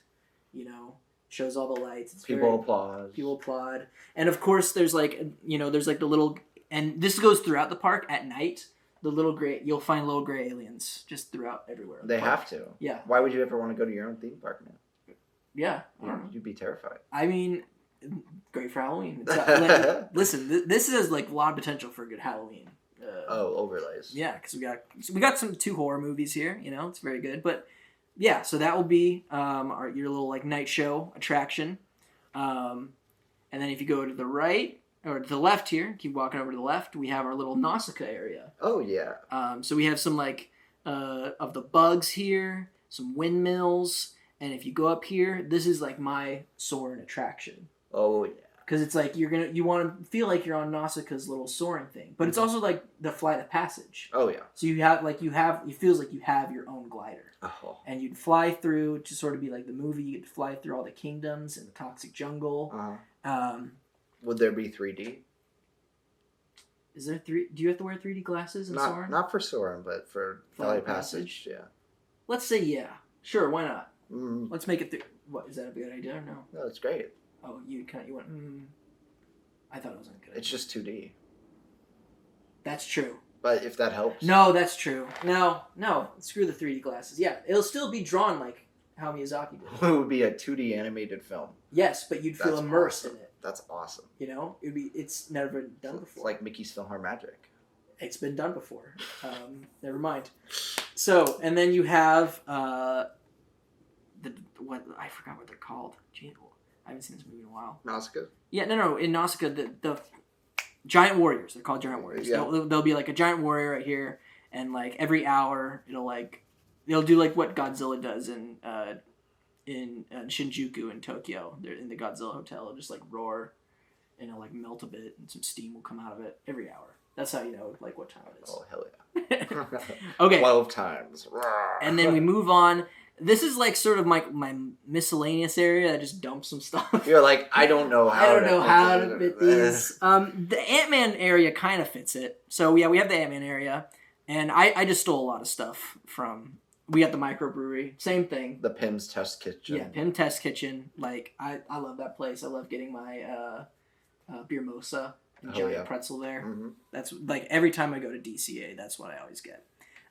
you know, shows all the lights. People applaud. People applaud. And of course, there's like the little, and this goes throughout the park at night. You'll find little gray aliens just throughout everywhere. They have to. Yeah. Why would you ever want to go to your own theme park, man? Yeah. I don't know. You'd be terrified. I mean, great for Halloween. Listen, this has like a lot of potential for a good Halloween. Overlays. Yeah, because we got some 2 horror movies here. You know, it's very good. But yeah, so that will be your little like night show attraction. And then if you go to the right or to the left here, keep walking over to the left, we have our little Nausicaa area. Oh yeah. So we have some like of the bugs here, some windmills, and if you go up here, this is like my soaring attraction. Oh yeah. Because it's like you want to feel like you're on Nausicaa's little soaring thing, but it's also like the Flight of Passage. Oh yeah. So it feels like you have your own glider, and you'd fly through to sort of be like the movie. You get to fly through all the kingdoms and the toxic jungle. Would there be 3D? Is there 3? Do you have to wear 3D glasses in Soarin'? Not for Soarin', but for Flight of Passage. Yeah. Let's say yeah. Sure, why not? Mm. Let's make it through. What, is that a good idea or no? No, it's great. Oh, you went. I thought it wasn't good. It's just 2D. That's true. But if that helps. No, that's true. No. Screw the 3D glasses. Yeah, it'll still be drawn like how Miyazaki did. It would be a 2D animated film. Yes, but you'd feel That's immersed awesome. in it. That's awesome. You know, it's never been done It's before. like Mickey's Philhar Magic. It's been done before. Never mind. So, and then you have what I forgot what they're called. Gee, I haven't seen this movie in a while. Nausicaa? Yeah, no. In Nausicaa, the giant warriors. They're called giant warriors. Yeah. They'll be like a giant warrior right here, and like every hour they'll do like what Godzilla does in Shinjuku in Tokyo. They're in the Godzilla hotel. It'll just like roar, and it'll like melt a bit, and some steam will come out of it every hour. That's how you know like what time it is. Oh, hell yeah. Okay. 12 times. And then we move on. This is like sort of my miscellaneous area. I just dump some stuff. You're like, I don't know how to fit these. The Ant-Man area kind of fits it. So yeah, we have the Ant-Man area, and I just stole a lot of stuff from. We got the microbrewery, same thing. The Pim's Test Kitchen. Yeah, Pim Test Kitchen. Like I love that place. I love getting my beer mosa and Oh, giant yeah. pretzel there. Mm-hmm. That's like every time I go to DCA, that's what I always get.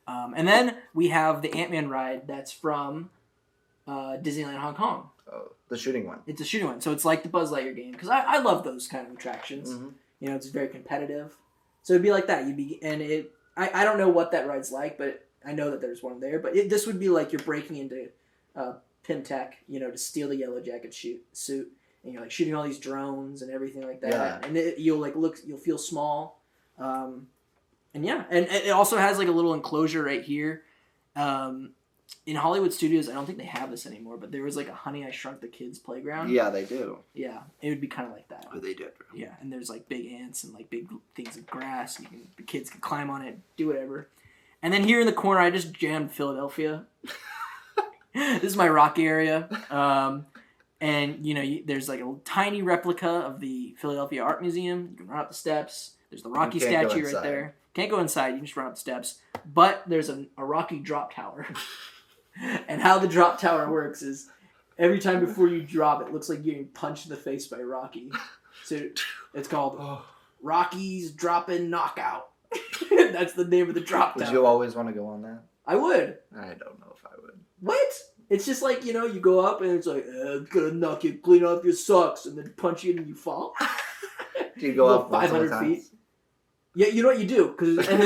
And then we have the Ant-Man ride that's from Disneyland Hong Kong. Oh, the shooting one. It's a shooting one, so it's like the Buzz Lightyear game because I love those kind of attractions. Mm-hmm. You know, it's very competitive, so it'd be like that. I don't know what that ride's like, but I know that there's one there. But this would be like you're breaking into Pym Tech, you know, to steal the Yellow Jacket suit, and you're like shooting all these drones and everything like that. Yeah. And you'll feel small. And yeah, and it also has like a little enclosure right here. In Hollywood Studios, I don't think they have this anymore, but there was like a Honey, I Shrunk the Kids playground. Yeah, they do. Yeah, it would be kind of like that. Oh, they did. Yeah, and there's like big ants and like big things of grass. The kids can climb on it, do whatever. And then here in the corner, I just jammed Philadelphia. This is my Rocky area. And, you know, there's like a tiny replica of the Philadelphia Art Museum. You can run up the steps. There's the Rocky You can't go statue right inside. there. Can't go inside. You can just run up the steps. But there's a Rocky drop tower. And how the drop tower works is every time before you drop, it looks like you're getting punched in the face by Rocky. So it's called Rocky's Droppin' Knockout. That's the name of the drop tower. Would you always want to go on that? I would. I don't know if I would. What? It's just like, you know, you go up and it's like, I'm gonna knock you clean off your socks and then punch you and you fall. Do you go up 500 multiple feet? times? Yeah, you know what you do. And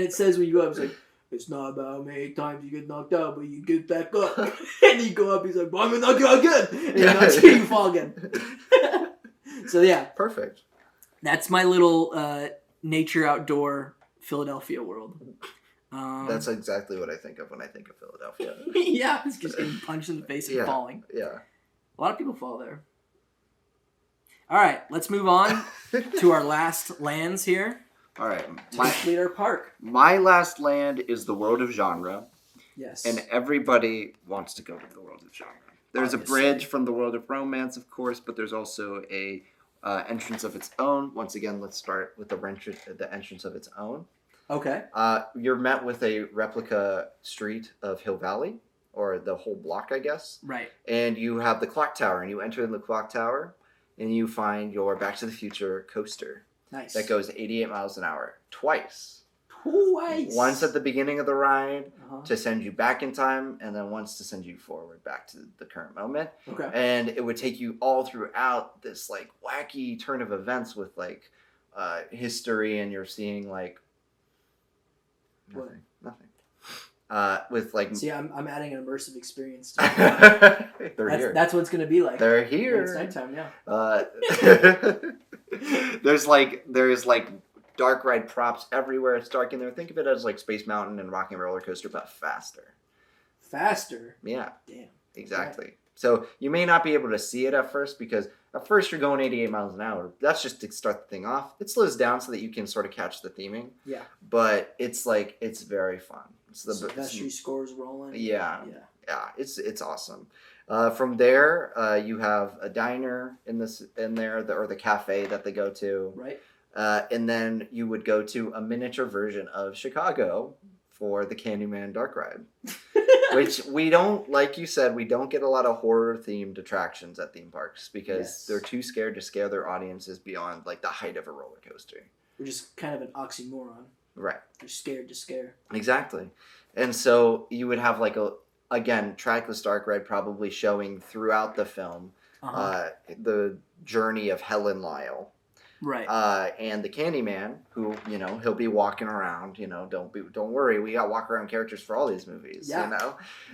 it says when you go up, it's like, it's not about how many times you get knocked out, but you get back up. And then you go up, he's like, well, I'm gonna knock you out again. And he knocks you, you fall again. So yeah, Perfect. that's my little nature outdoor Philadelphia world. That's exactly what I think of when I think of Philadelphia. Yeah, it's just getting punched in the face and Yeah. falling. Yeah. A lot of people fall there. All right, let's move on to our last lands here. All right. To complete our park. My last land is the world of genre, Yes. and everybody wants to go to the world of genre. There's a Obviously. bridge from the world of romance, of course, but there's also a entrance of its own. Once again, let's start with the entrance of its own. Okay. You're met with a replica street of Hill Valley, or the whole block, I guess. Right. And you have the clock tower, and you enter in the clock tower, and you find your Back to the Future coaster Nice. that goes 88 miles an hour twice. Twice. Once at the beginning of the ride Uh-huh. to send you back in time, and then once to send you forward back to the current moment. Okay. And it would take you all throughout this like wacky turn of events with like history, and you're seeing like What? nothing. With like See, I'm adding an immersive experience to it. they're here. That's what it's going to be like. They're When here. it's nighttime, yeah. There's like dark ride props everywhere. It's dark in there. Think of it as like Space Mountain and Rocky Roller Coaster, but faster. Faster. Yeah, Damn. exactly. So you may not be able to see it at first because at first you're going 88 miles an hour. That's just to start the thing off. It slows down so that you can sort of catch the theming. Yeah. But it's like it's very fun. It's the Sylvester scores rolling. yeah. Yeah. Yeah, it's awesome. From there, you have a diner in there, or the cafe that they go to, Right. and then you would go to a miniature version of Chicago for the Candyman Dark Ride, which we don't, like you said, we don't get a lot of horror themed attractions at theme parks because Yes. they're too scared to scare their audiences beyond like the height of a roller coaster. Which is kind of an oxymoron. Right. You're scared to scare. Exactly. And so you would have like again, trackless dark ride probably showing throughout the film the journey of Helen Lyle. Right. And the Candyman, who he'll be walking around. Don't worry, we got walk around characters for all these movies. Yeah.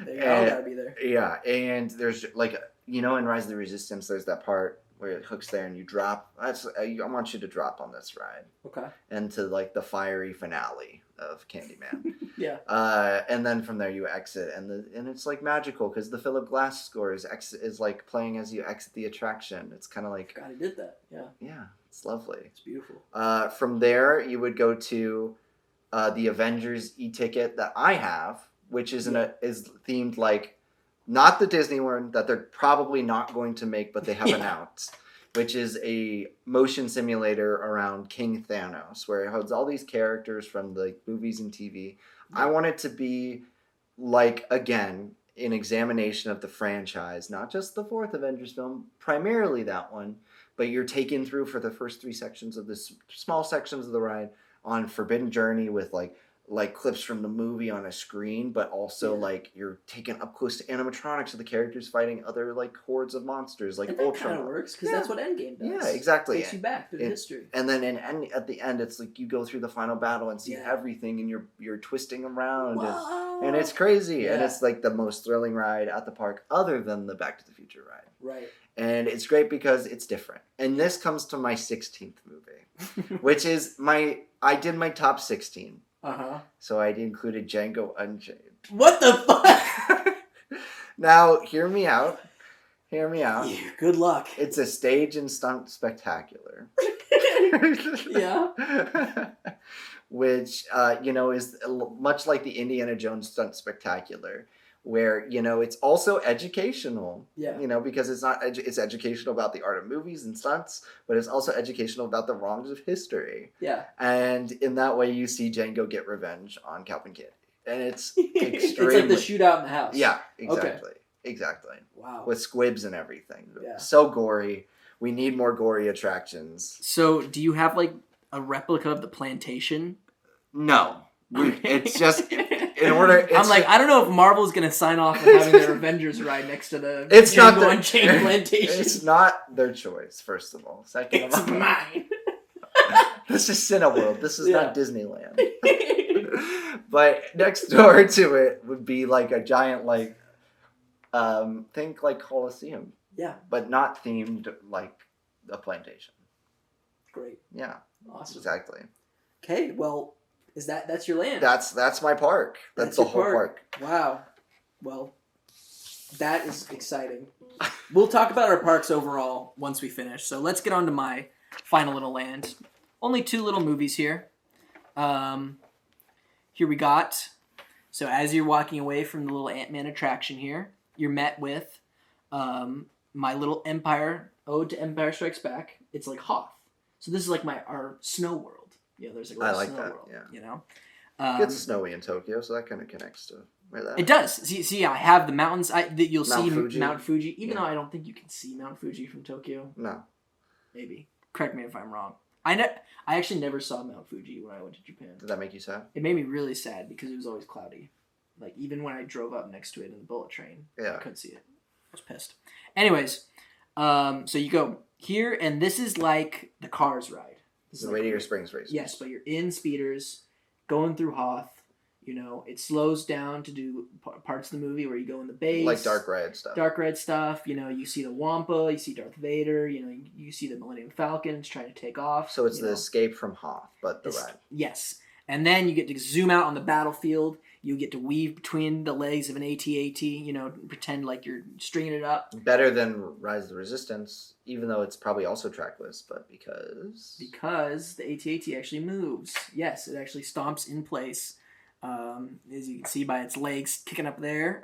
They all And- gotta be there. Yeah, and there's like in Rise of the Resistance, there's that part where it hooks there and you drop. I want you to drop on this ride Okay. into like the fiery finale of Candyman. Yeah. And then from there you exit, and it's like magical because the Philip Glass score is like playing as you exit the attraction. It's kind of like God, he did that. Yeah. yeah, it's lovely. It's beautiful. From there, you would go to the Avengers e-ticket that I have, which is is themed like not the Disney one that they're probably not going to make, but they have announced, which is a motion simulator around King Thanos, where it holds all these characters from the movies and TV. I want it to be like, again, an examination of the franchise, not just the fourth Avengers film, primarily that one, but you're taken through for the first 3 sections of this small sections of the ride on Forbidden Journey with like clips from the movie on a screen, but also like you're taken up close to animatronics of the characters fighting other like hordes of monsters, like And that kind of Ultron. works because that's what Endgame does. Yeah, exactly. Takes you back through history. And then at the end, it's like you go through the final battle and see Yeah. everything, and you're twisting around, Whoa. and it's crazy, and Yeah. it's like the most thrilling ride at the park, other than the Back to the Future ride. Right. And it's great because it's different. And this comes to my 16th movie, which is I did my top 16. So I included Django Unchained. What the fuck? Now, hear me out. Yeah, good luck. It's a stage and stunt spectacular. Yeah. Which, is much like the Indiana Jones stunt spectacular, where, it's also educational. Yeah. Because it's educational about the art of movies and stunts, but it's also educational about the wrongs of history. Yeah. And in that way, you see Django get revenge on Calvin Kennedy. And it's extremely... It's like the shootout in the house. Yeah, exactly. Exactly. Wow. With squibs and everything. Yeah. So gory. We need more gory attractions. So, do you have like a replica of the plantation? No. It's just... In order... I'm like, I don't know if Marvel's gonna sign off on having their Avengers ride next to the It's not Django Unchained plantation. It's not their choice, first of all. Second It's of all... mine. This is Cineworld. This is Yeah. not Disneyland. But next door to it would be like a giant, like, think like Coliseum, Yeah. but not themed like a plantation. Great. Yeah, Awesome. exactly. Okay, well, that's your land? That's my park. That's the your whole park. Wow. Well, that is exciting. We'll talk about our parks overall once we finish. So let's get on to my final little land. Only 2 little movies here. Here we got. So as you're walking away from the little Ant-Man attraction here, you're met with My Little Empire, Ode to Empire Strikes Back. It's like Hoth. So this is like our snow world. There's like a I little like snow that, world. yeah. It gets snowy in Tokyo, so that kind of connects to where that It does. See, I have the mountains. That you'll Mount see Fuji. Mount Fuji, even Yeah. though I don't think you can see Mount Fuji from Tokyo. No. Maybe. Correct me if I'm wrong. I actually never saw Mount Fuji when I went to Japan. Did that make you sad? It made me really sad because it was always cloudy. Like, even when I drove up next to it in the bullet train, Yeah. I couldn't see it. I was pissed. Anyways, so you go here, and this is like the Cars ride. This is The like- Radiator Springs race. Yes, but you're in speeders, going through Hoth. It slows down to do parts of the movie where you go in the base. Like dark red stuff. Dark red stuff. You see the Wampa, you see Darth Vader, you see the Millennium Falcon trying to take off. So it's the escape from Hoth, but the ride. Yes. And then you get to zoom out on the battlefield. You get to weave between the legs of an AT-AT, pretend like you're stringing it up. Better than Rise of the Resistance, even though it's probably also trackless, but because the AT-AT actually moves. Yes, it actually stomps in place. As you can see by its legs kicking up there.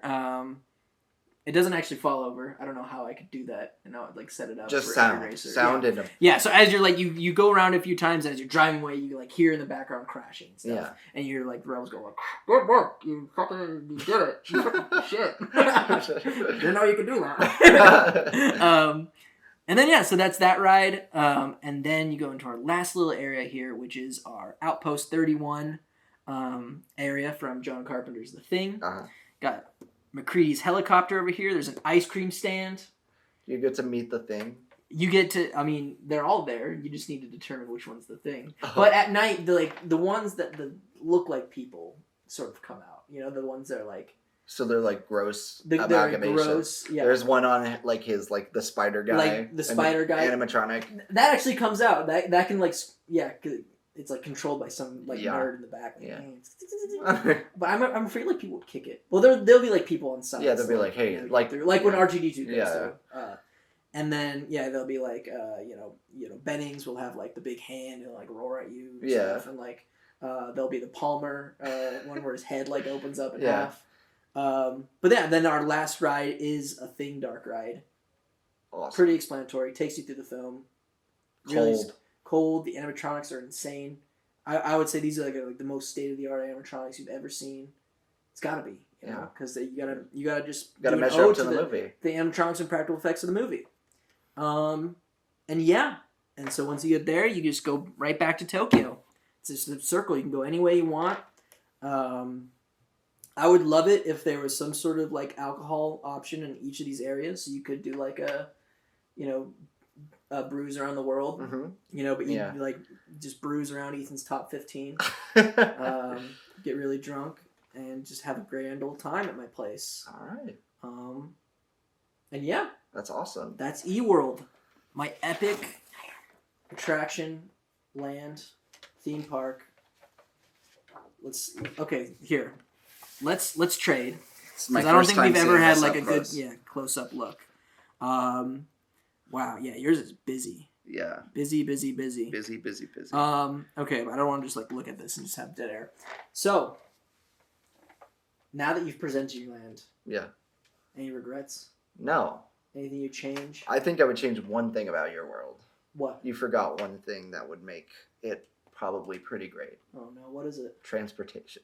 It doesn't actually fall over. I don't know how I could do that, and I would like set it up just for every sound. racer. Sound Yeah. in them. Yeah, so as you're like you go around a few times, and as you're driving away, you like hear in the background crashing and stuff. Yeah. And you're like the rebels go like, good work, you did it. You fucking shit. Didn't know you could do that. And then so that's that ride. And then you go into our last little area here, which is our Outpost 31 area from John Carpenter's The Thing. Uh-huh. Got McCready's helicopter over here. There's an ice cream stand. You get to meet the Thing. You get to, I mean, they're all there. You just need to determine which one's the Thing. Oh. But at night, the ones that look like people sort of come out. You know, the ones that are like... So they're like gross They're amalgamations. gross, yeah. There's one on like his like the spider guy. Like the spider guy. Animatronic. That actually comes out. That can like... Yeah, 'cause it's like controlled by some like Yeah. nerd in the back. Like, Yeah. But I'm afraid like people would kick it. Well, there'll be like people on site. Yeah, they'll be like, hey, you know, like- when yeah. R2D2 goes Yeah. through. And then they'll be like Bennings will have like the big hand and like roar at you. And Yeah. stuff. And like there'll be the Palmer one where his head like opens up in Yeah. half. But yeah, then our last ride is a Thing dark ride. Awesome. Pretty explanatory. Takes you through the film. Cold. Cold. The animatronics are insane. I would say these are like the most state of the art animatronics you've ever seen. It's got to be, you know, because you gotta just Got to do an measure ode up to the movie. the animatronics and practical effects of the movie. And so once you get there, you just go right back to Tokyo. It's just a circle. You can go any way you want. I would love it if there was some sort of like alcohol option in each of these areas, so you could do like a brews around the world. Mm-hmm. But you Yeah. like just brews around Ethan's top 15. All Get really drunk and just have a grand old time at my place. right. And yeah, That's awesome. that's eWorld, my epic attraction, land, theme park. Let's trade. It's my Because I don't first think time we've ever seeing had this like up a close. good close up look. Wow, yeah, yours is busy. Yeah. Busy. Busy. Okay, but I don't want to just like look at this and just have dead air. So, now that you've presented your land, Yeah. any regrets? No. Anything you change? I think I would change one thing about your world. What? You forgot one thing that would make it probably pretty great. Oh no, what is it? Transportation.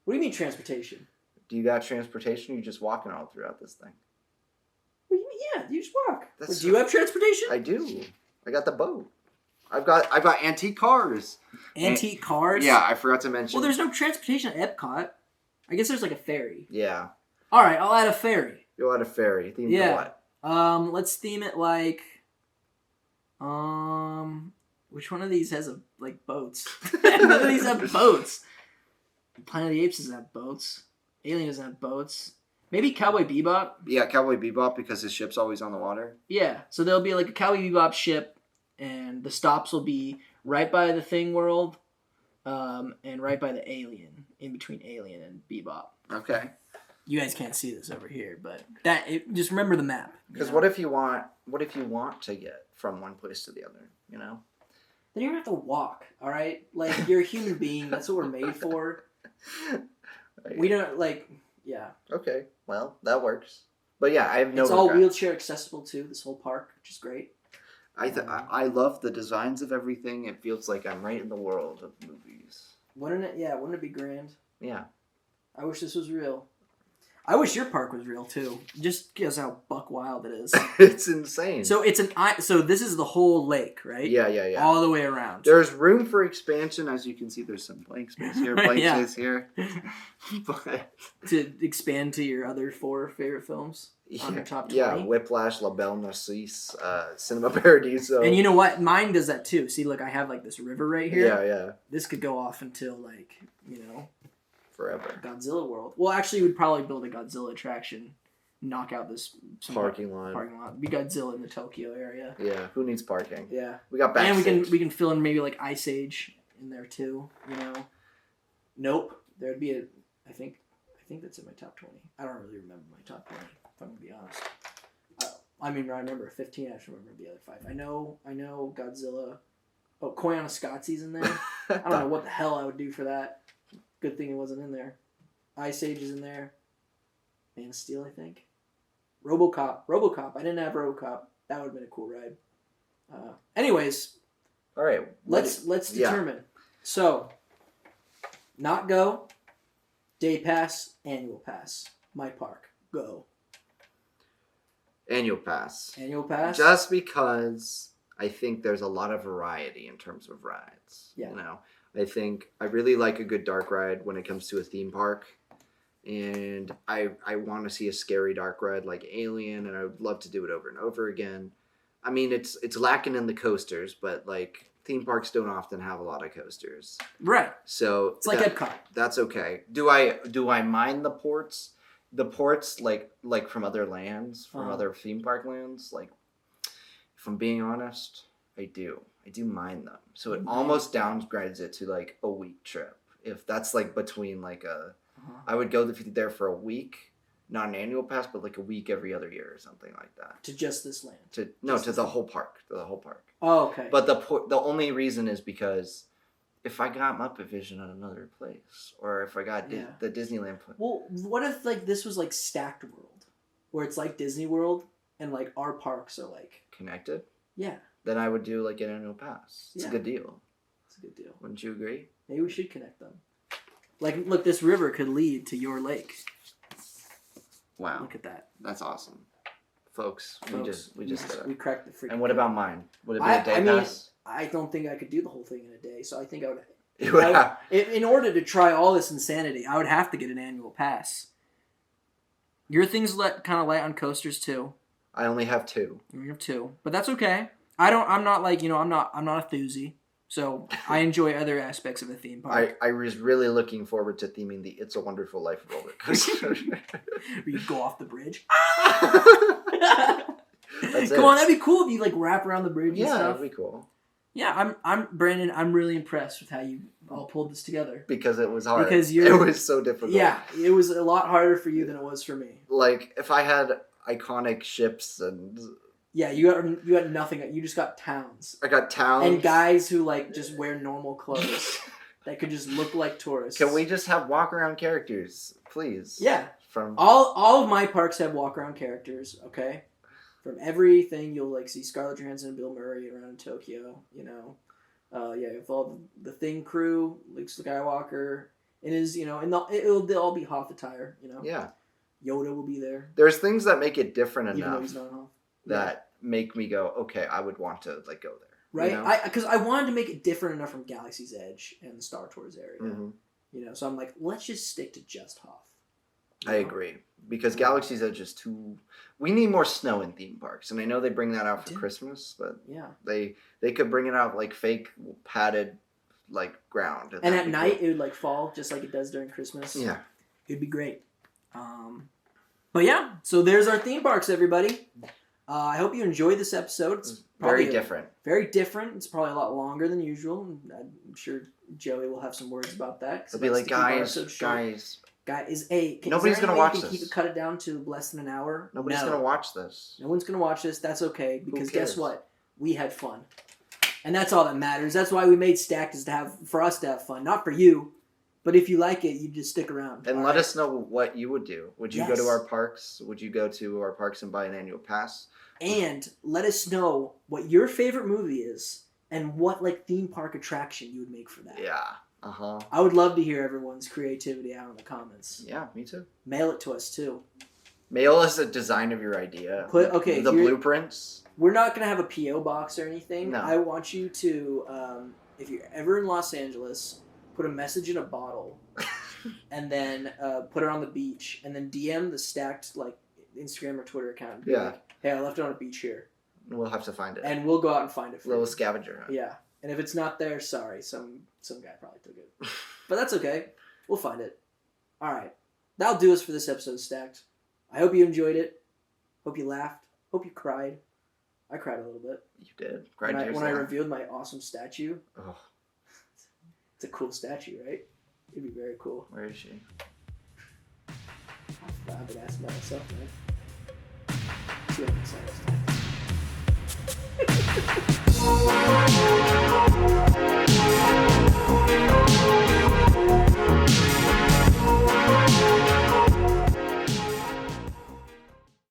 What do you mean transportation? Do you got transportation? Or you just walking all throughout this thing? What do you mean? Yeah, you just walk. That's Do you have transportation? I do. I got the boat. I've got antique cars. Antique cars? Yeah, I forgot to mention. Well, there's no transportation at Epcot. I guess there's like a ferry. Yeah. All right, I'll add a ferry. Go out a ferry. Themed Yeah. to what? Let's theme it like, which one of these has boats? None of these have boats. Planet of the Apes doesn't have boats. Alien doesn't have boats. Maybe Cowboy Bebop. Yeah, Cowboy Bebop because his ship's always on the water. Yeah, so there'll be like a Cowboy Bebop ship, and the stops will be right by the Thing world, and right by the Alien, in between Alien and Bebop. Okay. You guys can't see this over here, but just remember the map. Because what if you want to get from one place to the other? You know. Then you're gonna have to walk. All right, like you're a human being. That's what we're made for. We don't like. Yeah. Okay. Well, that works. But yeah, I have no. It's all regrets. wheelchair accessible too. This whole park, which is great. I love the designs of everything. It feels like I'm right in the world of movies. Wouldn't it? Yeah. Wouldn't it be grand? Yeah. I wish this was real. I wish your park was real too. Just because how buck wild it is. It's insane. So so this is the whole lake, right? Yeah. All the way around. There's room for expansion, as you can see. There's some blank space here, blank Yeah. space here. But To expand to your other 4 favorite films on your top 20. yeah, Whiplash, La Belle Narcisse, Cinema Paradiso. And you know what? Mine does that too. See, look, I have like this river right here. Yeah, This could go off until forever. Godzilla World. Well, actually, we'd probably build a Godzilla attraction, knock out some Parking lot. Parking lot. Be Godzilla in the Tokyo area. Yeah, who needs parking? Yeah. We got backstage. And we can fill in maybe like Ice Age in there too. You know. Nope. There'd be I think that's in my top 20. I don't really remember my top 20. If I'm gonna be honest. I remember 15. I should remember the other 5. I know Godzilla. Oh, Koyana Scotzi's in there. I don't know what the hell I would do for that. Good thing it wasn't in there. Ice Age is in there. Man of Steel, I think. RoboCop. I didn't have RoboCop. That would have been a cool ride. Anyways, All right. let's determine. So, not go. Day pass, annual pass. My park. Go. Annual pass. Annual pass. Just because I think there's a lot of variety in terms of rides. Yeah. You know, I think I really like a good dark ride when it comes to a theme park. and I want to see a scary dark ride like Alien, and I would love to do it over and over again. I mean, it's lacking in the coasters, but like theme parks don't often have a lot of coasters, Right. so It's like Epcot. that's okay. Do I mind the ports? The ports like from other lands, from Uh-huh. other theme park lands. Like, if I'm being honest, I do mind them. So it You almost downgrades it to like a week trip. If that's like between like Uh-huh. I would go there for a week, not an annual pass, but like a week every other year or something like that. To just this land. To Just the whole park, Oh, okay. But the only reason is because if I got Muppet Vision at another place, or if I got Yeah. the Disneyland place. Well, what if like this was like Stacked World, where it's like Disney World and like our parks are like Connected, yeah, then I would do like an annual pass. It's Yeah. a good deal. it's a good deal. Wouldn't you agree? Maybe we should connect them. Like, look, this river could lead to your lake. Wow, Look at that, that's awesome, folks. folks. We just did it. we cracked the freaking. And what code. about mine? Would it be I a day mean, pass? I don't think I could do the whole thing in a day, so I think I would. You would have- In order to try all this insanity, I would have to get an annual pass. Your thing's kind of light on coasters too. I only have 2. You have 2, but that's okay. I'm not like I'm not a thuzy, so I enjoy other aspects of a theme park. I was really looking forward to theming the "It's a Wonderful Life" roller coaster. Where you go off the bridge. That's Come it. on, that'd be cool if you like wrap around the bridge and Yeah, stuff. that'd be cool. Yeah, I'm Brandon. I'm really impressed with how you all pulled this together. Because it was hard. Because it was so difficult. Yeah, it was a lot harder for you than it was for me. Like if I had iconic ships and Yeah, you got nothing. You just got towns I got towns and guys who like just wear normal clothes that could just look like tourists. Can we just have walk around characters, please? Yeah, From all of my parks have walk around characters. Okay, from everything you'll like see Scarlett Johansson and Bill Murray around Tokyo. You know, yeah, if all the Thing crew, Luke Skywalker, it is and they'll all be Hoth attire. yeah. Yoda will be there, There's things that make it different even though enough he's not Hoth. that make me go, okay, I would want to like go there. Right, You know? because I wanted to make it different enough from Galaxy's Edge and the Star Tours area. Mhm. So I'm like, let's just stick to just Hoth. I agree. Because Galaxy's Edge is too. We need more snow in theme parks, and I know they bring that out for Dude. Christmas, but Yeah, they could bring it out like fake padded like ground. and that'd at be night cool. it would like fall just like it does during Christmas. Yeah. It'd be great. But yeah, so there's our theme parks, everybody. I hope you enjoyed this episode. It's Very probably different. Very different. It's probably a lot longer than usual. I'm sure Joey will have some words about that. 'cause They'll he be likes like, to keep our guys, episodes short. guys, is Nobody's there gonna any way watch you can this. cut it down to less than an hour. nobody's No. gonna watch this. No one's gonna watch this. That's okay because guess cares? what? We had fun, and that's all that matters. That's why we made Stacked is for us to have fun, not for you. But if you like it, you just stick around. And all let right? us know what you would do. Would you go to Yes. our parks? Would you go to our parks and buy an annual pass? And let us know what your favorite movie is and what like theme park attraction you would make for that. Yeah. Uh-huh. I would love to hear everyone's creativity out in the comments. Yeah, me too. Mail it to us too. Mail us a design of your idea. Okay, The here- blueprints. We're not gonna have a PO box or anything. No. I want you to, if you're ever in Los Angeles, put a message in a bottle, and then put it on the beach, and then DM the Stacked like Instagram or Twitter account. And be Yeah. like, hey, I left it on a beach here, We'll have to find it. and we'll go out and find it for Little you. scavenger hunt. Yeah, and if it's not there, sorry, some guy probably took it, but that's okay. We'll find it. All right, that'll do us for this episode of Stacked. I hope you enjoyed it. Hope you laughed. Hope you cried. I cried a little bit You did. when I Yourself. revealed my awesome statue. Oh, It's a cool statue, right? It'd be very cool. where is she? I've been asking about myself, man. See what I can say next time.